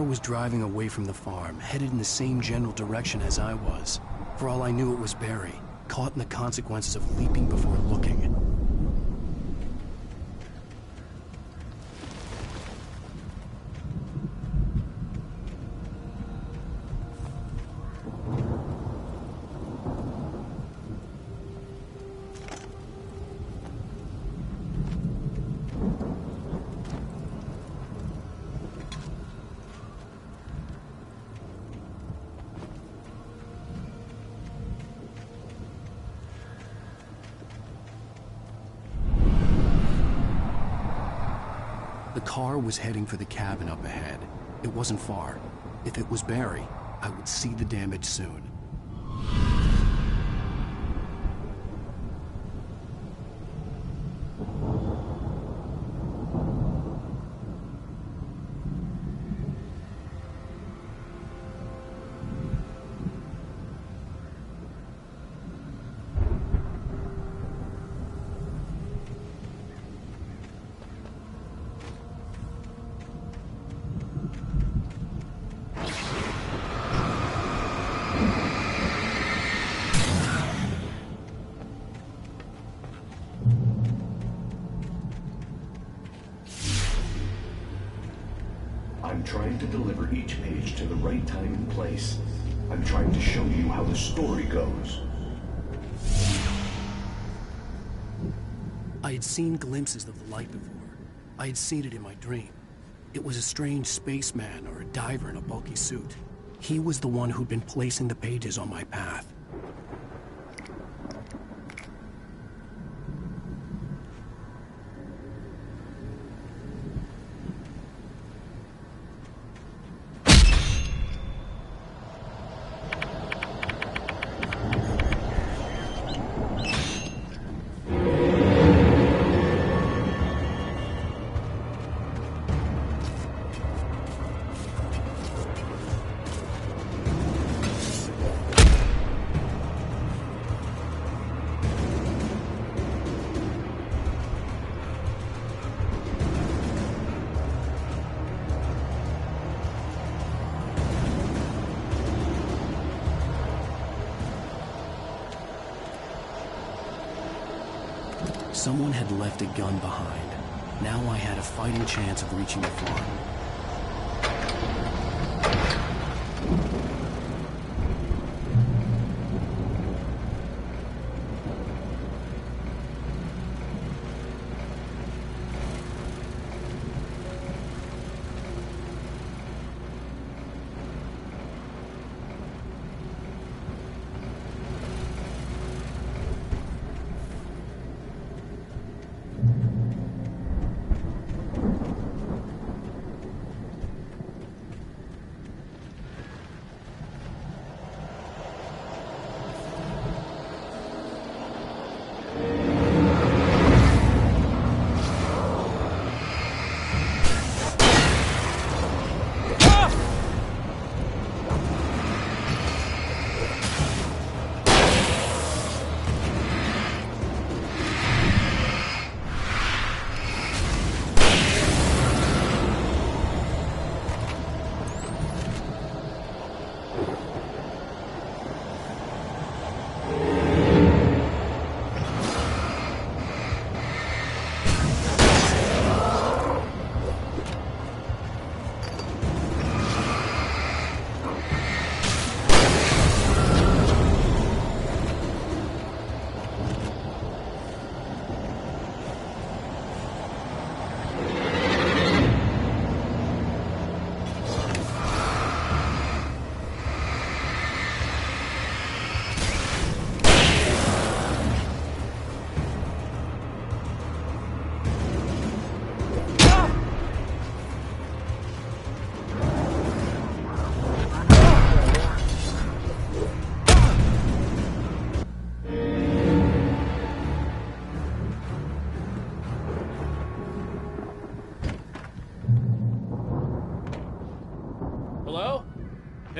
Was driving away from the farm, headed in the same general direction as I was. For all I knew, it was Barry, caught in the consequences of leaping before looking. The car was heading for the cabin up ahead. It wasn't far. If it was Barry, I would see the damage soon. I'm trying to deliver each page to the right time and place. I'm trying to show you how the story goes. I had seen glimpses of the light before. I had seen it in my dream. It was a strange spaceman or a diver in a bulky suit. He was the one who'd been placing the pages on my path. Someone had left a gun behind. Now I had a fighting chance of reaching the farm.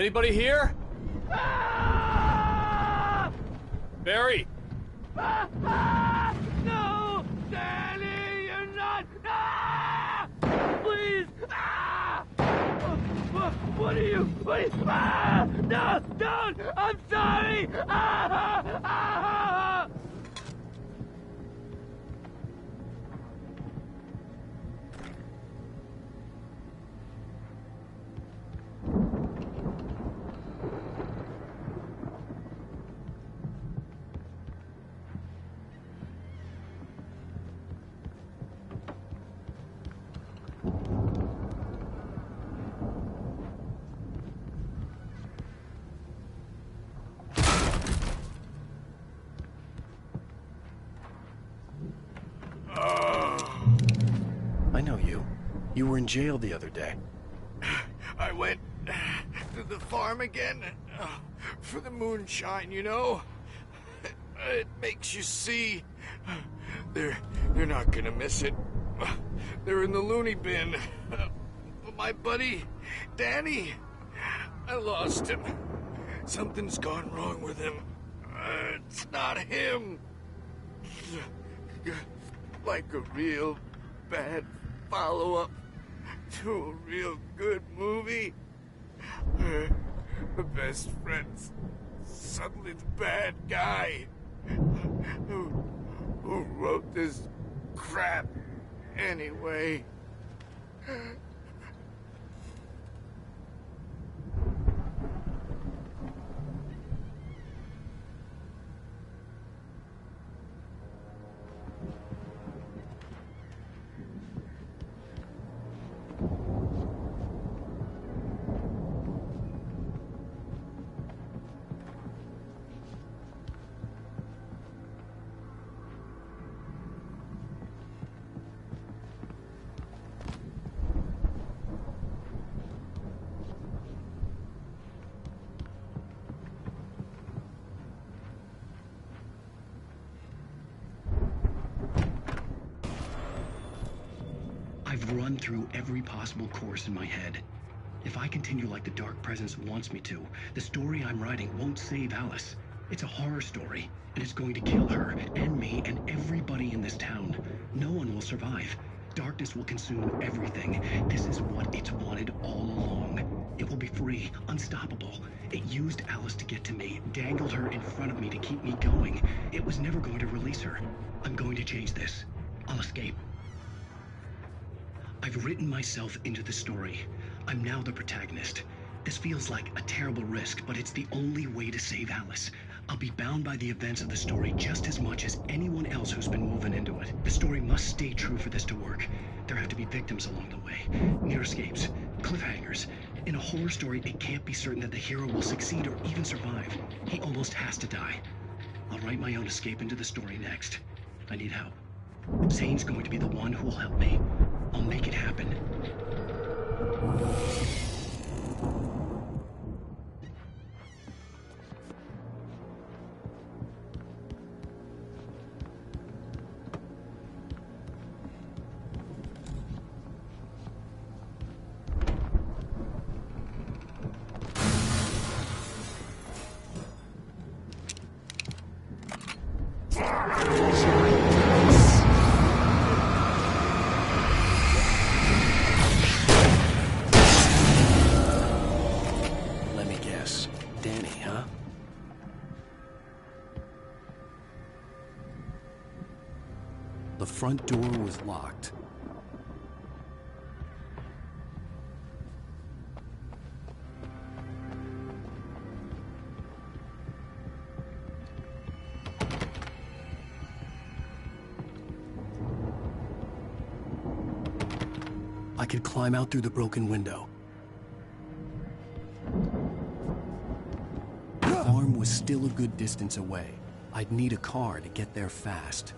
Anybody here? Barry! No! Danny, you're not! Please! What are you? No! Don't! I'm sorry! I know you. You were in jail the other day. I went to the farm again for the moonshine, you know? It makes you see. You're not gonna miss it. They're in the loony bin. My buddy, Danny, I lost him. Something's gone wrong with him. It's not him. Like a real bad follow-up to a real good movie. The best friend's suddenly the bad guy who wrote this crap anyway. I've run through every possible course in my head. If I continue like the Dark Presence wants me to, the story I'm writing won't save Alice. It's a horror story, and it's going to kill her, and me, and everybody in this town. No one will survive. Darkness will consume everything. This is what it's wanted all along. It will be free, unstoppable. It used Alice to get to me, dangled her in front of me to keep me going. It was never going to release her. I'm going to change this. I'll escape. I've written myself into the story. I'm now the protagonist. This feels like a terrible risk, but it's the only way to save Alice. I'll be bound by the events of the story just as much as anyone else who's been woven into it. The story must stay true for this to work. There have to be victims along the way, near escapes, cliffhangers. In a horror story, it can't be certain that the hero will succeed or even survive. He almost has to die. I'll write my own escape into the story next. I need help. Zane's going to be the one who will help me. I'll make it happen. The front door was locked. I could climb out through the broken window. The farm was still a good distance away. I'd need a car to get there fast.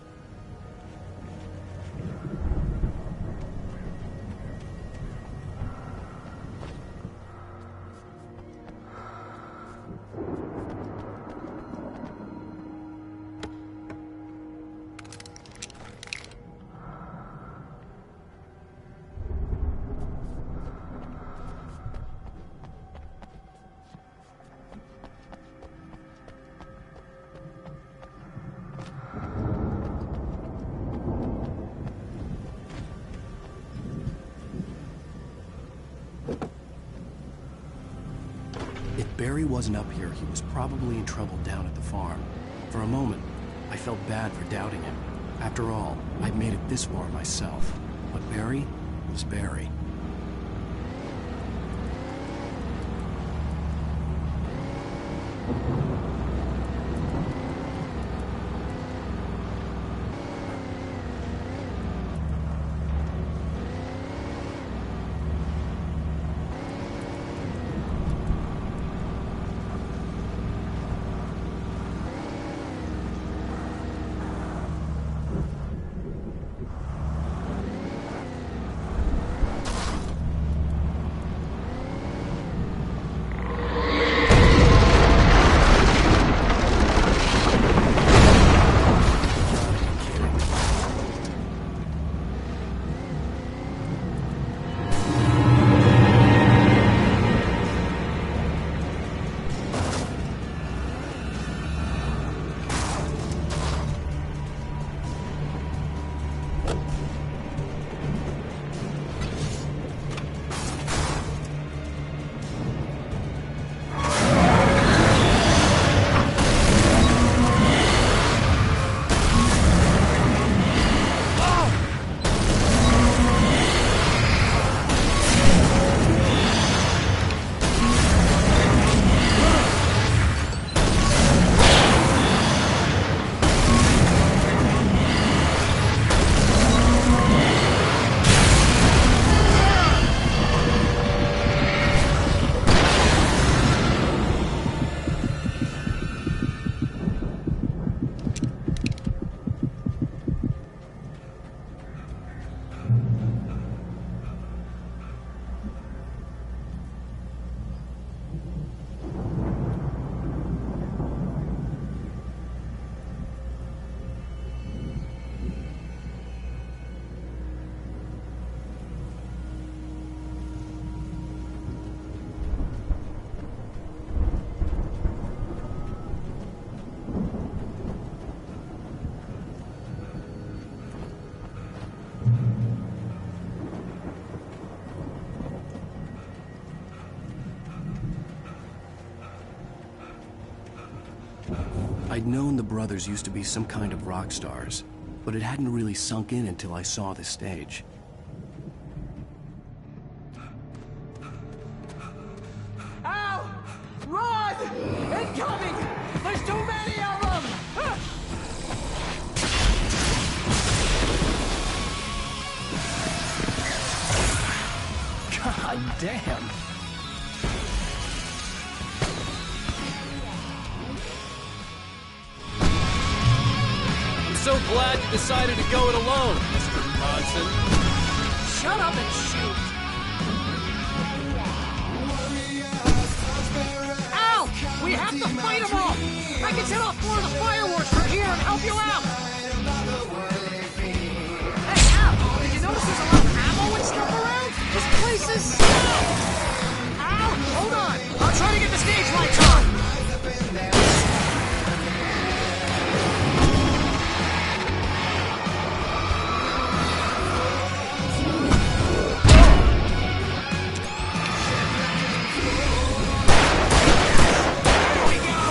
wasn't up here, he was probably in trouble down at the farm. For a moment, I felt bad for doubting him. After all, I'd made it this far myself. But Barry was Barry. I'd known the brothers used to be some kind of rock stars, but it hadn't really sunk in until I saw the stage. Al! Run! Incoming! There's too many of them! God damn! So glad you decided to go it alone, Mr. Monson. Shut up and shoot! Ow! We have to fight them all! I can set off more of the fireworks from here and help you out! Hey, Al! Did you notice there's a lot of ammo and stuff around? This place is... Al! Hold on! I'll try to get the stage lights on! There we go!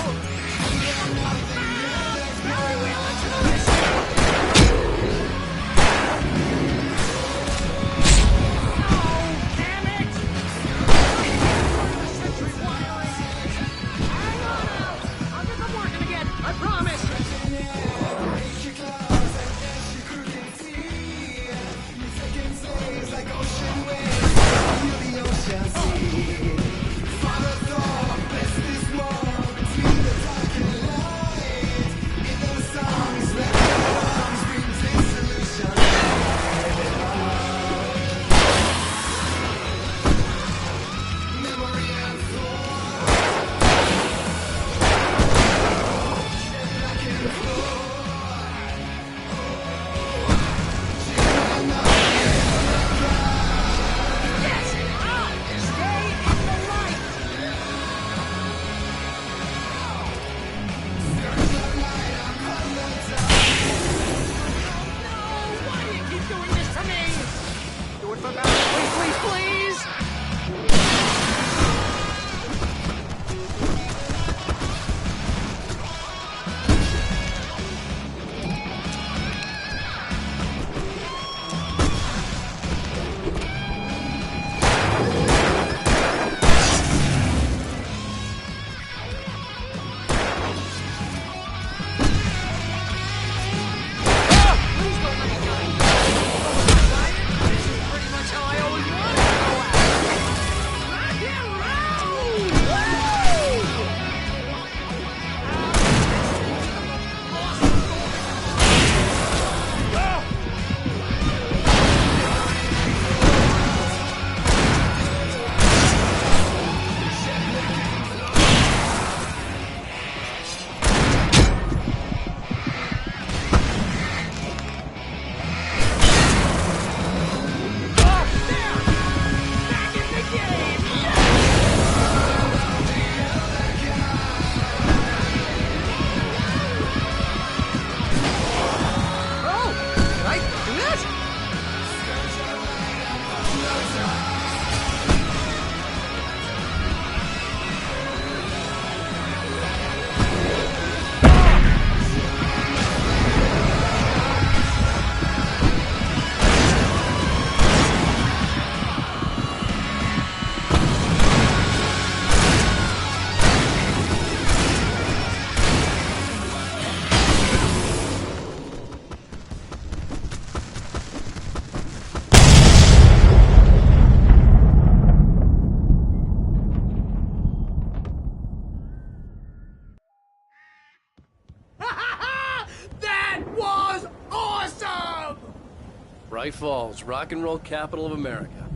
Bright Falls, rock and roll capital of America.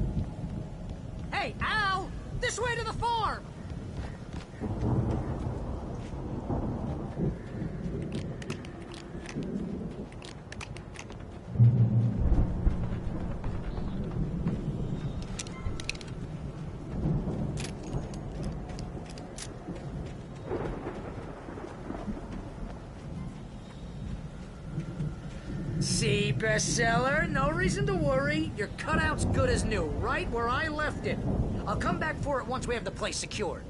Hey, Al! This way to the farm! See, bestseller? No reason to worry. Your cutout's good as new, right where I left it. I'll come back for it once we have the place secured.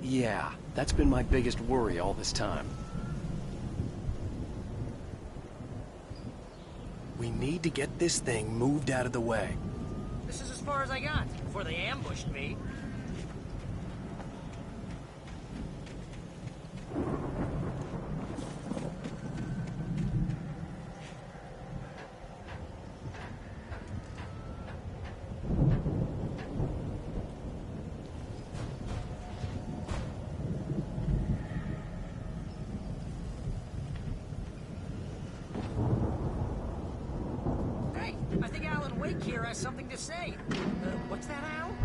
Yeah, that's been my biggest worry all this time. We need to get this thing moved out of the way. This is as far as I got before they ambushed me. I think Alan Wake here has something to say. What's that, Al?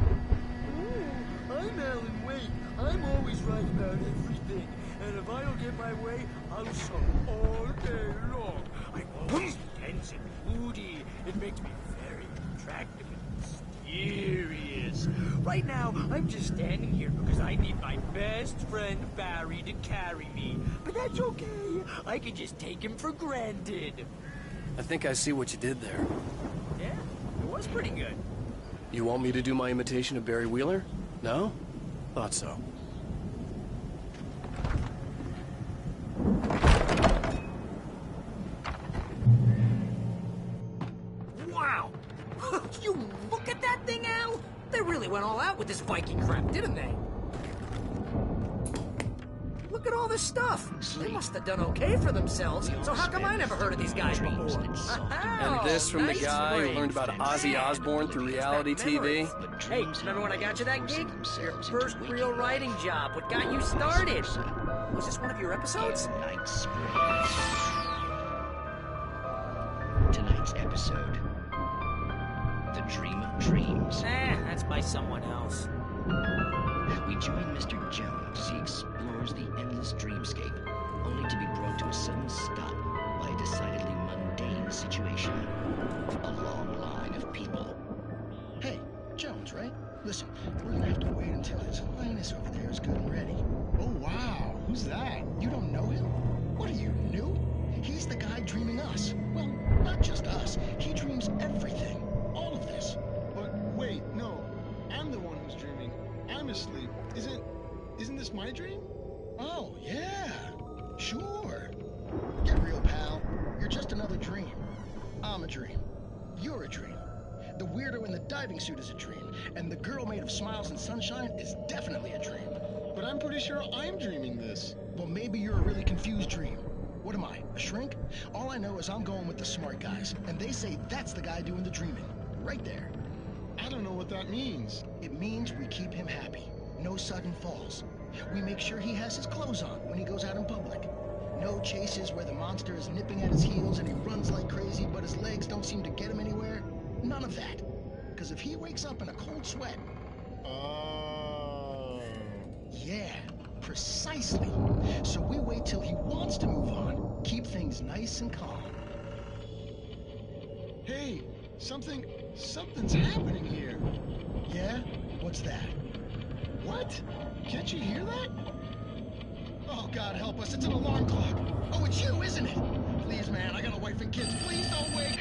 Oh, I'm Alan Wake. I'm always right about everything. And if I don't get my way, I'll song all day long. I'm always tense and moody. It makes me very attractive and mysterious. Right now, I'm just standing here because I need my best friend Barry to carry me. But that's okay. I can just take him for granted. I think I see what you did there. Yeah, it was pretty good. You want me to do my imitation of Barry Wheeler? No? Thought so. Wow! You look at that thing, Al! They really went all out with this Viking crap, didn't they? Look at all this stuff. They must have done okay for themselves. So how come I never heard of these guys before? And this from the guy who learned about Ozzy Osbourne through reality TV? Hey, remember when I got you that gig? Your first real writing job. What got you started? Was this one of your episodes? Tonight's episode. The Dream of Dreams. That's by someone else. We join Mr. Jones as he explores the endless dreamscape, only to be brought to a sudden stop by a decidedly mundane situation. A long line of people. Hey, Jones, right? Listen, we're gonna have to wait until his highness over there is good and ready. Oh, wow. Who's that? You don't know him? What are you, new? He's the guy dreaming us. Well, not just us. He dreams everything. All of this. But wait, no. I'm the one who's dreaming. I'm asleep. Isn't this my dream? Oh, yeah. Sure. Get real, pal. You're just another dream. I'm a dream. You're a dream. The weirdo in the diving suit is a dream. And the girl made of smiles and sunshine is definitely a dream. But I'm pretty sure I'm dreaming this. Well, maybe you're a really confused dream. What am I, a shrink? All I know is I'm going with the smart guys. And they say that's the guy doing the dreaming. Right there. I don't know what that means. It means we keep him happy. No sudden falls. We make sure he has his clothes on when he goes out in public. No chases where the monster is nipping at his heels and he runs like crazy, but his legs don't seem to get him anywhere. None of that. Because if he wakes up in a cold sweat... Oh... Yeah, precisely. So we wait till he wants to move on. Keep things nice and calm. Hey, something's happening here. Yeah? What's that? What? Can't you hear that? Oh, God help us, it's an alarm clock. Oh, it's you, isn't it? Please, man, I got a wife and kids. Please don't wake.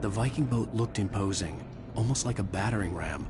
The Viking boat looked imposing, almost like a battering ram.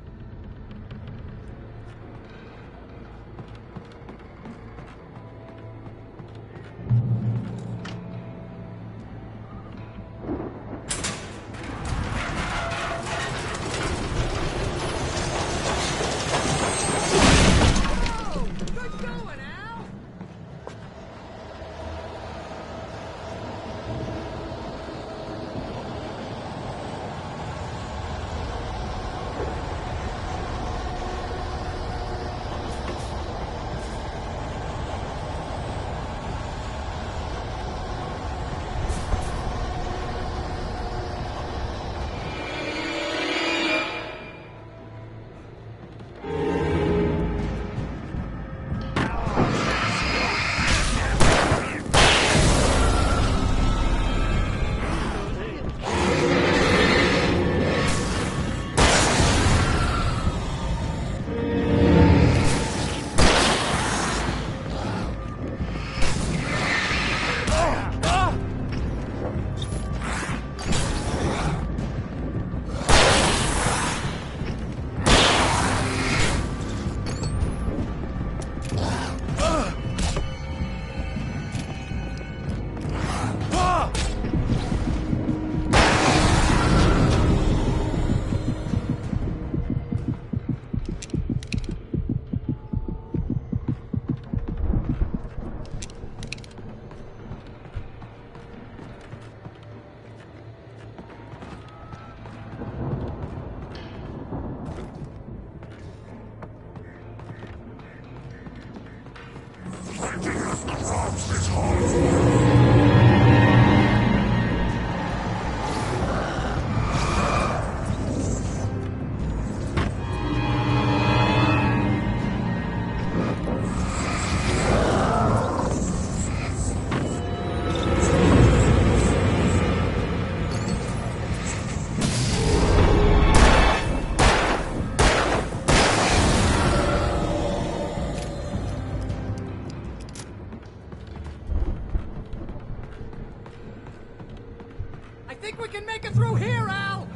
I think we can make it through here, Al!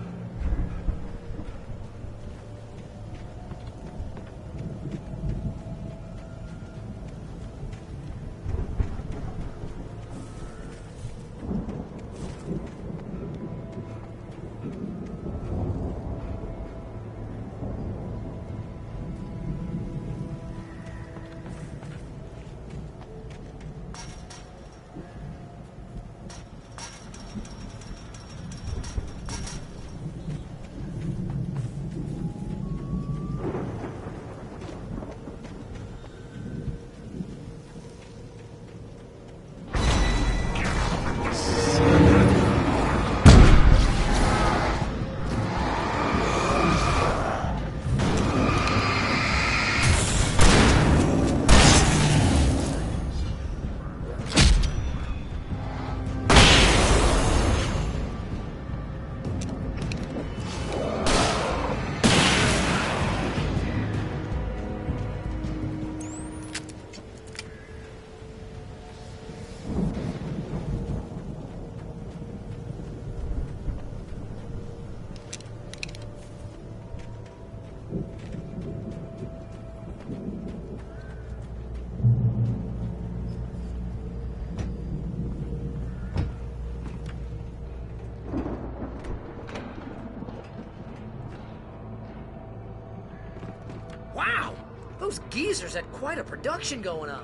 Wow! Those geezers had quite a production going on.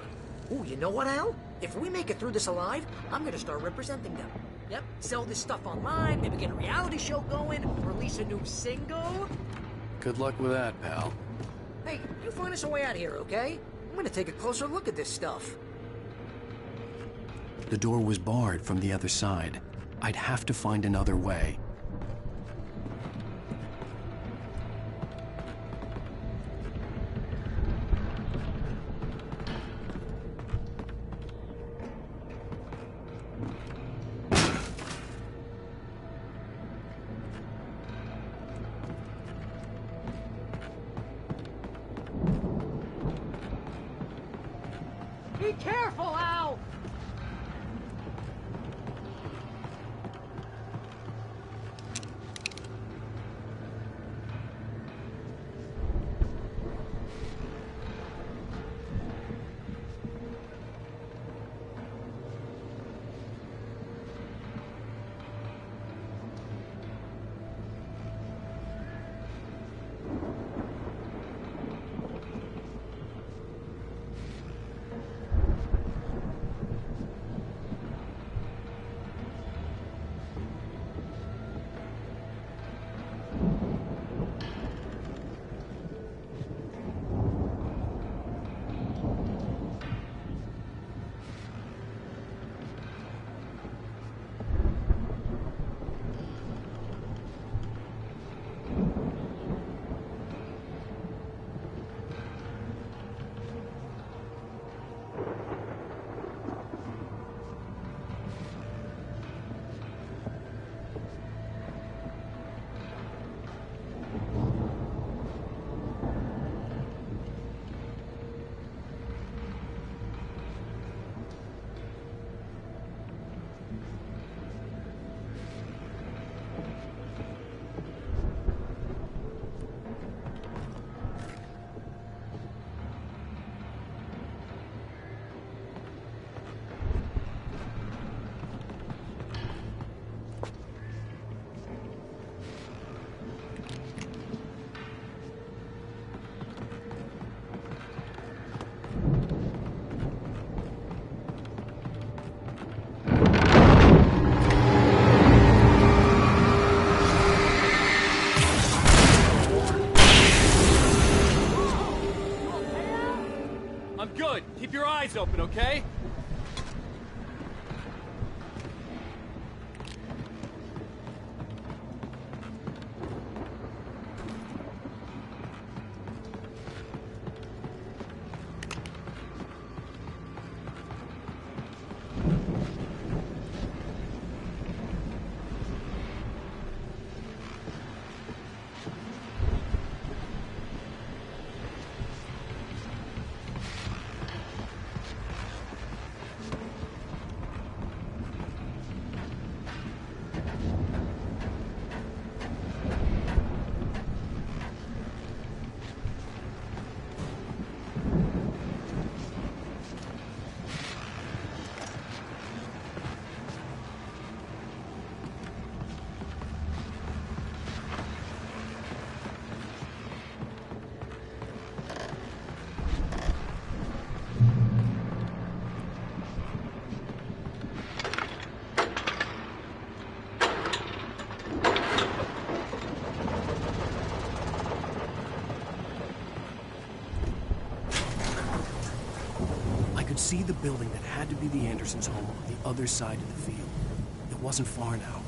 Ooh, you know what, Al? If we make it through this alive, I'm gonna start representing them. Yep, sell this stuff online, maybe get a reality show going, release a new single. Good luck with that, pal. Hey, you find us a way out of here, okay? I'm gonna take a closer look at this stuff. The door was barred from the other side. I'd have to find another way. Be careful, Al! eyes open, okay? See the building that had to be the Andersons' home on the other side of the field. It wasn't far now.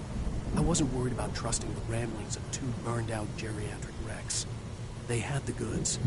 I wasn't worried about trusting the ramblings of two burned-out geriatric wrecks. They had the goods.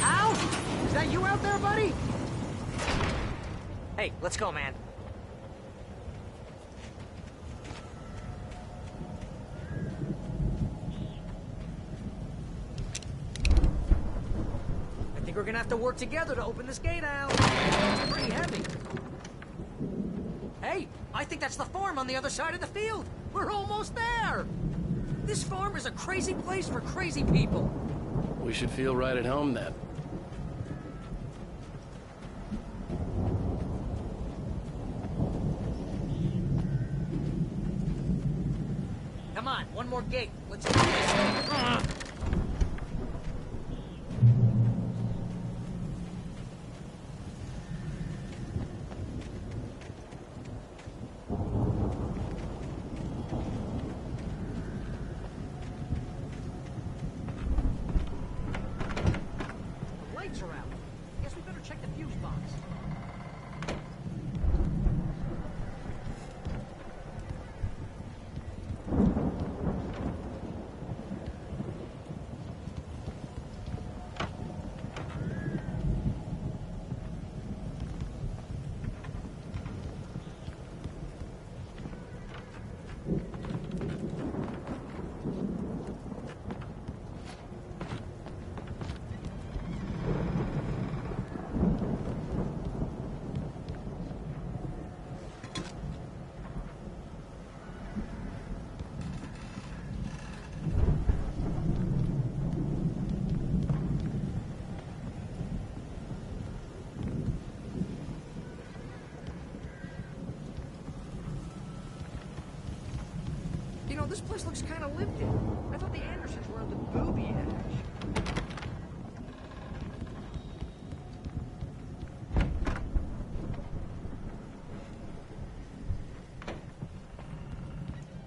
Al? Is that you out there, buddy? Hey, let's go, man. I think we're gonna have to work together to open this gate, Al. It's pretty heavy. Hey, I think that's the farm on the other side of the field. We're almost there. This farm is a crazy place for crazy people. We should feel right at home then. Come on, one more gate. Let's do this. this place looks kind of lived in. I thought the Andersons were on the booby edge.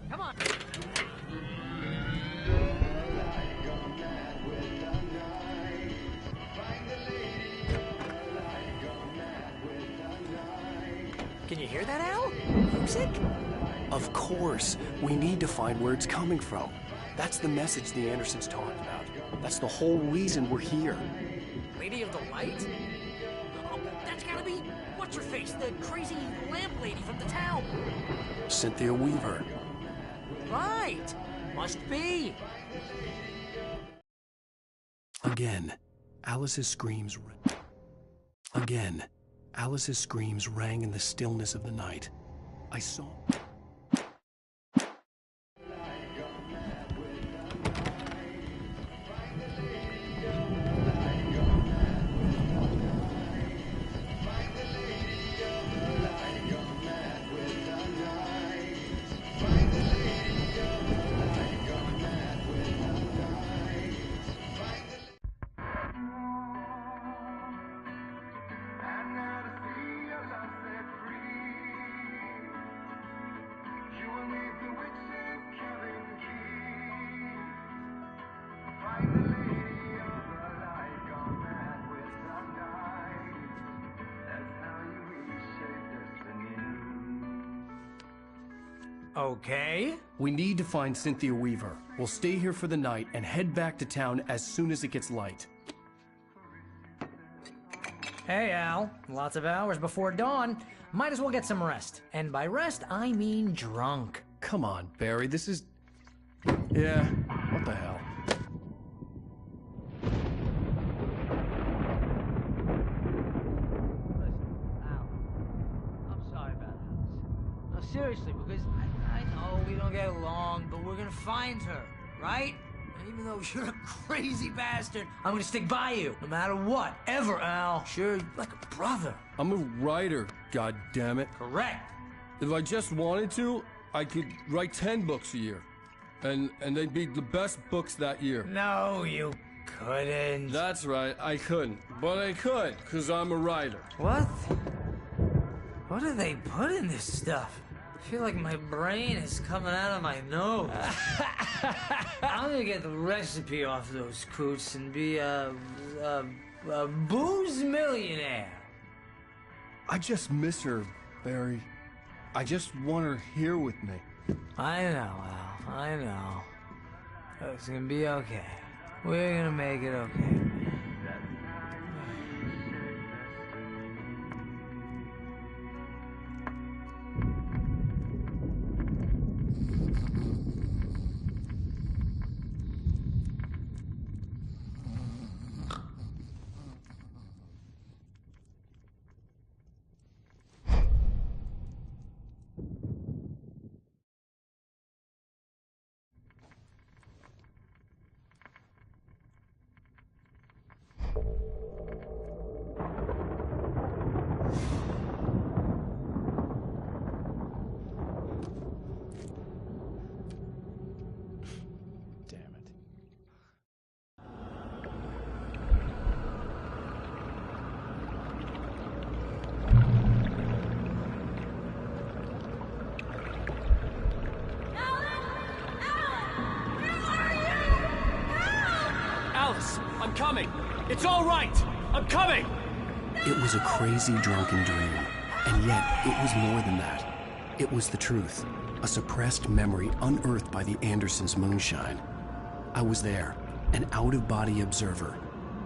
Come on. Can you hear that, Al? Music? Of course. We need to find where it's coming from. That's the message the Andersons talked about. That's the whole reason we're here. Lady of the Light? Oh, that's gotta be... What's-her-face? The crazy lamp lady from the town. Cynthia Weaver. Right. Must be. Again, Alice's screams rang in the stillness of the night. I saw... Okay. We need to find Cynthia Weaver. We'll stay here for the night and head back to town as soon as it gets light. Hey, Al. Lots of hours before dawn. Might as well get some rest. And by rest, I mean drunk. Come on, Barry, this is... Yeah, what the hell? Seriously, because I know we don't get along, but we're gonna find her, right? And even though you're a crazy bastard, I'm gonna stick by you, no matter what, ever, Al. Sure, like a brother. I'm a writer, goddammit. Correct. If I just wanted to, I could write 10 books a year. And they'd be the best books that year. No, you couldn't. That's right, I couldn't. But I could, because I'm a writer. What? What do they put in this stuff? I feel like my brain is coming out of my nose. I'm gonna get the recipe off those coots and be a booze millionaire. I just miss her, Barry. I just want her here with me. I know, Al. I know. It's gonna be okay. We're gonna make it okay. I'm coming! It's all right! I'm coming! It was a crazy, drunken dream, and yet it was more than that. It was the truth, a suppressed memory unearthed by the Andersons' moonshine. I was there, an out-of-body observer.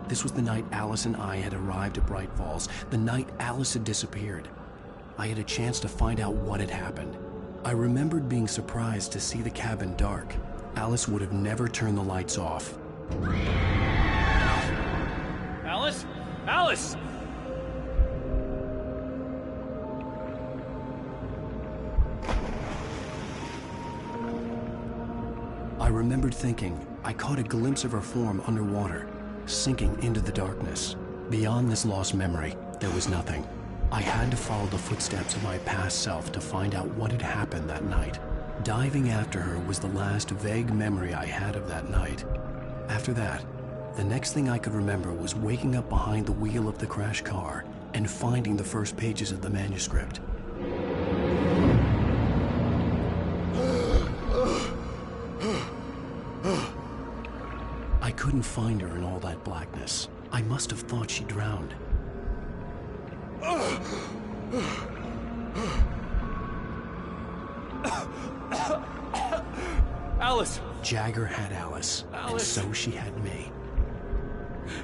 This was the night Alice and I had arrived at Bright Falls, the night Alice had disappeared. I had a chance to find out what had happened. I remembered being surprised to see the cabin dark. Alice would have never turned the lights off. Alice? Alice! I remembered thinking I caught a glimpse of her form underwater, sinking into the darkness. Beyond this lost memory, there was nothing. I had to follow the footsteps of my past self to find out what had happened that night. Diving after her was the last vague memory I had of that night. After that, the next thing I could remember was waking up behind the wheel of the crashed car and finding the first pages of the manuscript. I couldn't find her in all that blackness. I must have thought she drowned. Alice! Jagger had Alice, and so she had me.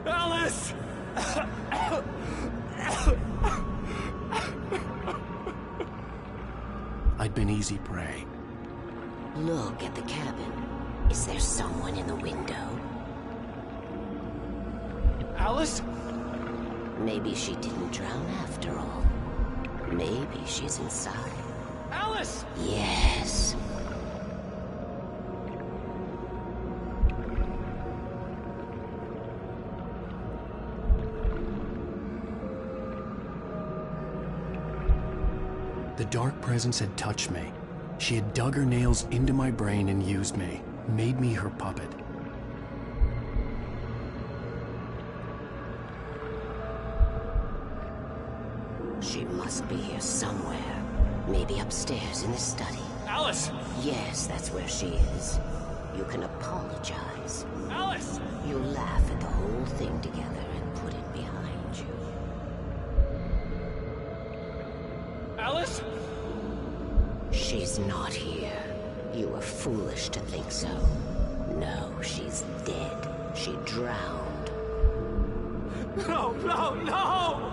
Alice! I'd been easy prey. Look at the cabin. Is there someone in the window? Alice? Maybe she didn't drown after all. Maybe she's inside. Alice! Yes. The dark presence had touched me. She had dug her nails into my brain and used me, made me her puppet. She must be here somewhere. Maybe upstairs in the study. Alice! Yes, that's where she is. You can apologize. Alice! You laugh at the whole thing together and put it behind you. Alice? She's not here. You were foolish to think so. No, she's dead. She drowned. No, no, no!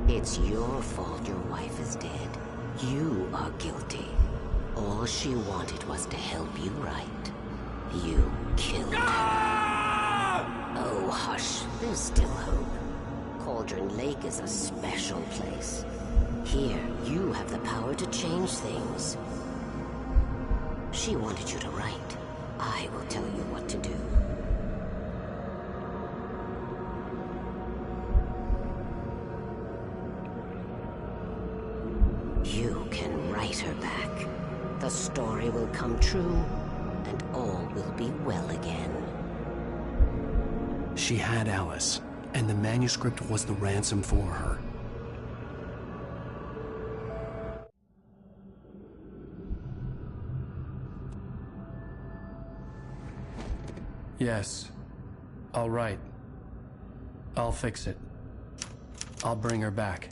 It's your fault your wife is dead. You are guilty. All she wanted was to help you right. You killed her. Oh, hush. There's still hope. Cauldron Lake is a special place. Here, you have the power to change things. She wanted you to write. I will tell you what to do. You can write her back. The story will come true, and all will be well again. She had Alice, and the manuscript was the ransom for her. Yes. All right. I'll fix it. I'll bring her back.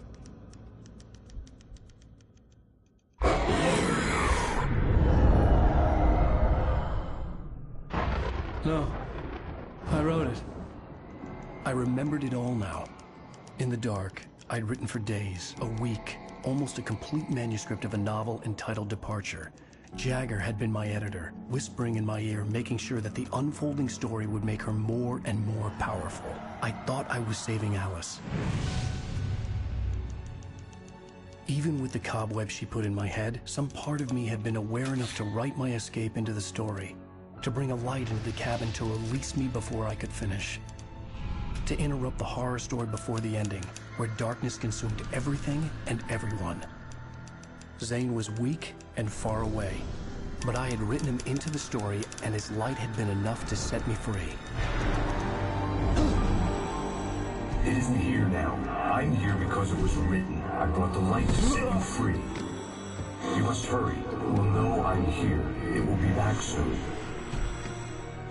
No. I wrote it. I remembered it all now. In the dark, I'd written for days, a week, almost a complete manuscript of a novel entitled Departure. Jagger had been my editor, whispering in my ear, making sure that the unfolding story would make her more and more powerful. I thought I was saving Alice. Even with the cobweb she put in my head, some part of me had been aware enough to write my escape into the story, to bring a light into the cabin to release me before I could finish, to interrupt the horror story before the ending, where darkness consumed everything and everyone. Zane was weak and far away, but I had written him into the story, and his light had been enough to set me free. It isn't here now. I'm here because it was written. I brought the light to set you free. You must hurry. It will know I'm here. It will be back soon.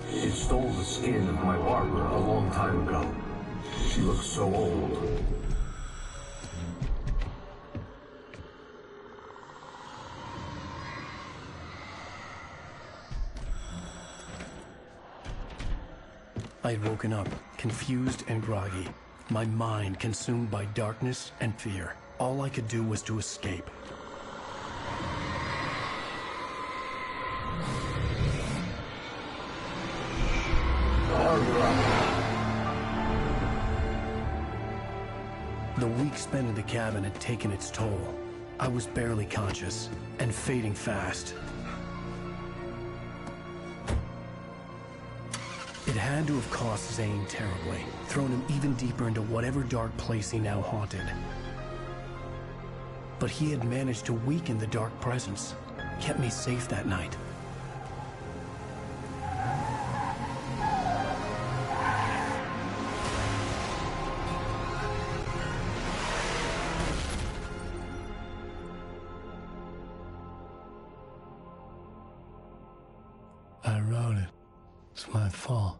It stole the skin of my Barbara a long time ago. She looks so old. I had woken up, confused and groggy, my mind consumed by darkness and fear. All I could do was to escape. The week spent in the cabin had taken its toll. I was barely conscious, and fading fast. It had to have cost Zane terribly, thrown him even deeper into whatever dark place he now haunted. But he had managed to weaken the dark presence. kept me safe that night. I wrote it. It's my fault.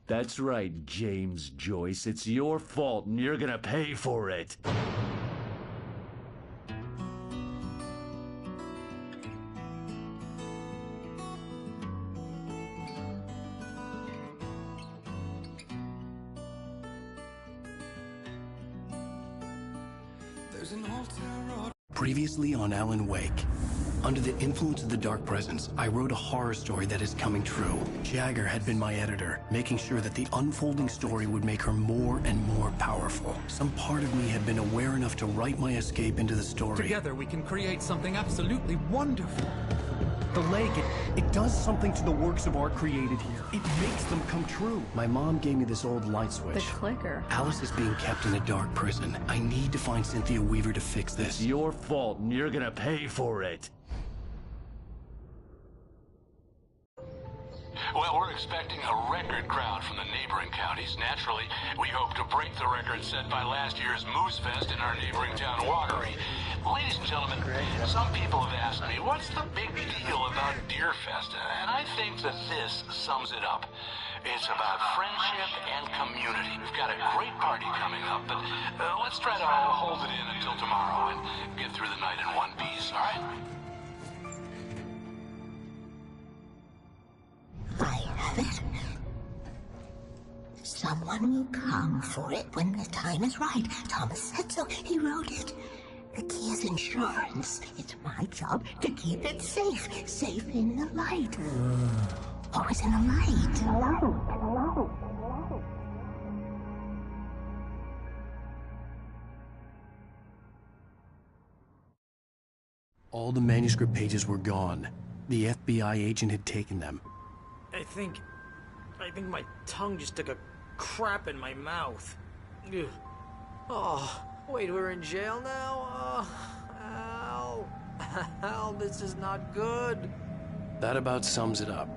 That's right, James Joyce. It's your fault, and you're gonna pay for it. Previously on Alan Wake. Under the influence of the Dark Presence, I wrote a horror story that is coming true. Jagger had been my editor, making sure that the unfolding story would make her more and more powerful. Some part of me had been aware enough to write my escape into the story. Together we can create something absolutely wonderful. The lake, it does something to the works of art created here. It makes them come true. My mom gave me this old light switch. The clicker. Alice is being kept in a dark prison. I need to find Cynthia Weaver to fix this. It's your fault, and you're gonna pay for it. Well, we're expecting a record crowd from the neighboring counties. Naturally, we hope to break the record set by last year's Moose Fest in our neighboring town, Watery. Ladies and gentlemen, some people have asked me, what's the big deal about Deer Fest? And I think that this sums it up. It's about friendship and community. We've got a great party coming up, but let's try to hold it in until tomorrow and get through the night in one piece, all right? I have it. Someone will come for it when the time is right. Thomas said so. He wrote it. The key is insurance. It's my job to keep it safe. Safe in the light. Always in the light. All the manuscript pages were gone. The FBI agent had taken them. I think my tongue just took a crap in my mouth. Ugh. Oh, wait, we're in jail now? Oh, Al, this is not good. That about sums it up.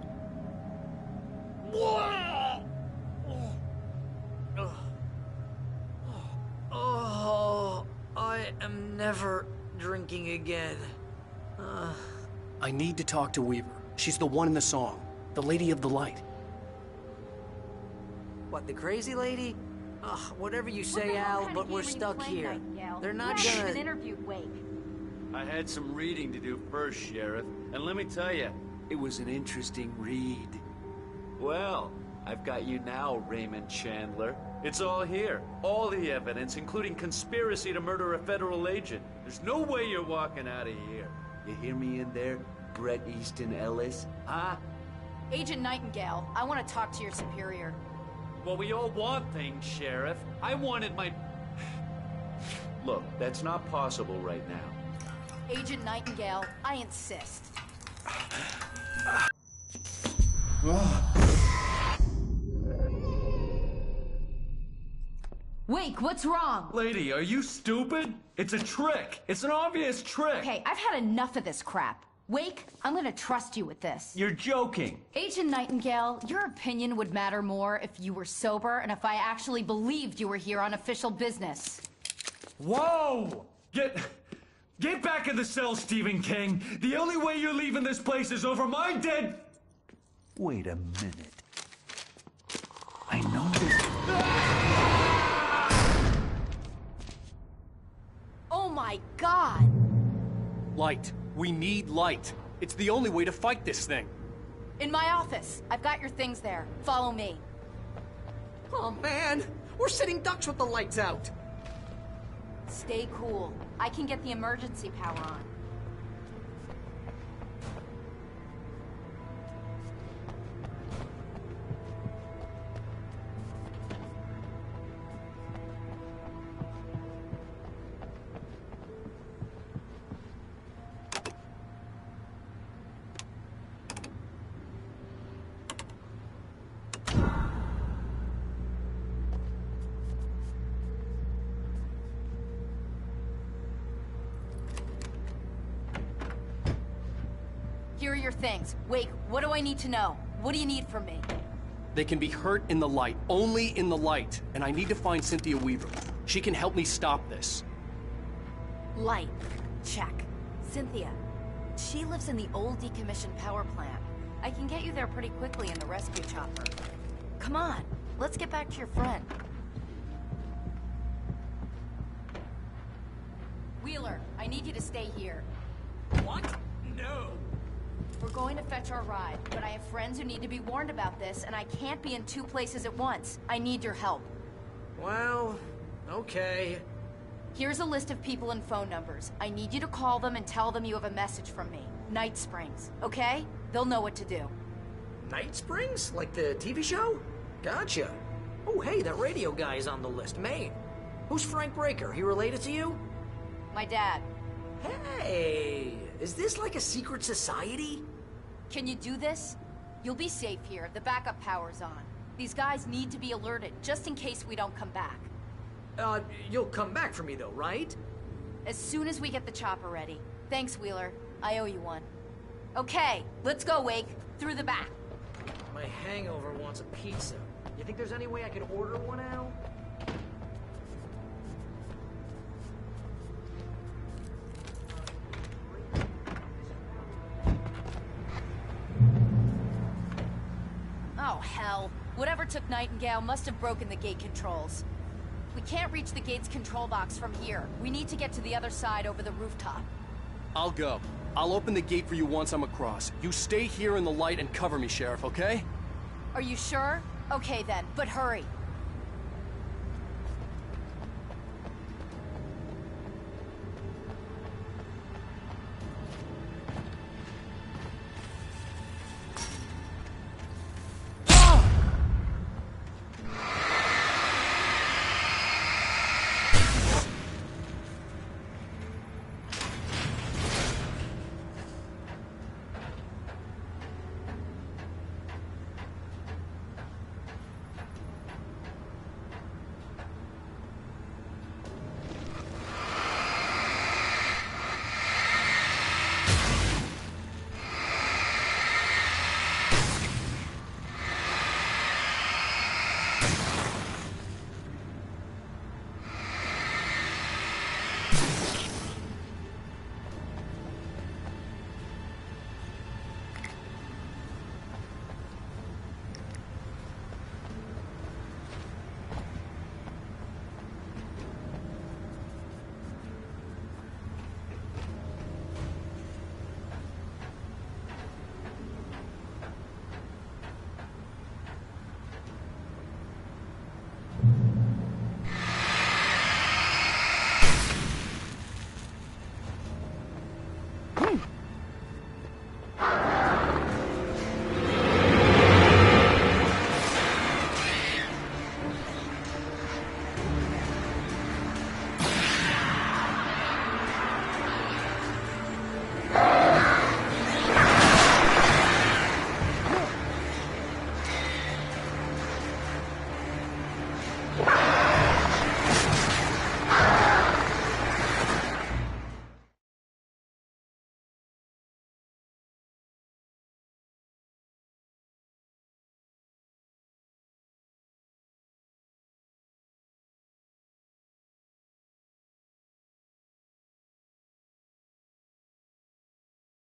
Oh, I am never drinking again. I need to talk to Weaver. She's the one in the song. The Lady of the Light. What, the crazy lady? Ugh, whatever you say, Al, but we're stuck here. They're not gonna... even interviewed Wake. I had some reading to do first, Sheriff, and let me tell you, it was an interesting read. Well, I've got you now, Raymond Chandler. It's all here. All the evidence, including conspiracy to murder a federal agent. There's no way you're walking out of here. You hear me in there, Bret Easton Ellis? Huh? Agent Nightingale, I want to talk to your superior. Well, we all want things, Sheriff. I wanted my... Look, that's not possible right now. Agent Nightingale, I insist. Wake, what's wrong? Lady, are you stupid? It's a trick. It's an obvious trick. Okay, I've had enough of this crap. Wake, I'm gonna trust you with this. You're joking. Agent Nightingale, your opinion would matter more if you were sober and if I actually believed you were here on official business. Whoa! Get back in the cell, Stephen King. The only way you're leaving this place is over my dead... Wait a minute. I know this... Oh my God! Light. We need light. It's the only way to fight this thing. In my office. I've got your things there. Follow me. Oh man, we're sitting ducks with the lights out. Stay cool. I can get the emergency power on. Here are your things. Wake, what do I need to know? What do you need from me? They can be hurt in the light, only in the light. And I need to find Cynthia Weaver. She can help me stop this. Light. Check. Cynthia. She lives in the old decommissioned power plant. I can get you there pretty quickly in the rescue chopper. Come on, let's get back to your friend. Wheeler, I need you to stay here. What? No. We're going to fetch our ride, but I have friends who need to be warned about this, and I can't be in 2 places at once. I need your help. Well, okay. Here's a list of people and phone numbers. I need you to call them and tell them you have a message from me. Night Springs, okay? They'll know what to do. Night Springs? Like the TV show? Gotcha. Oh, hey, that radio guy is on the list. Maine. Who's Frank Breaker? He related to you? My dad. Hey, is this like a secret society? Can you do this? You'll be safe here. The backup power's on. These guys need to be alerted, just in case we don't come back. You'll come back for me though, right? As soon as we get the chopper ready. Thanks, Wheeler. I owe you one. Okay, let's go, Wake. Through the back. My hangover wants a pizza. You think there's any way I could order one out? Oh, hell. Whatever took Nightingale must have broken the gate controls. We can't reach the gate's control box from here. We need to get to the other side over the rooftop. I'll go. I'll open the gate for you once I'm across. You stay here in the light and cover me, Sheriff, okay? Are you sure? Okay then, but hurry.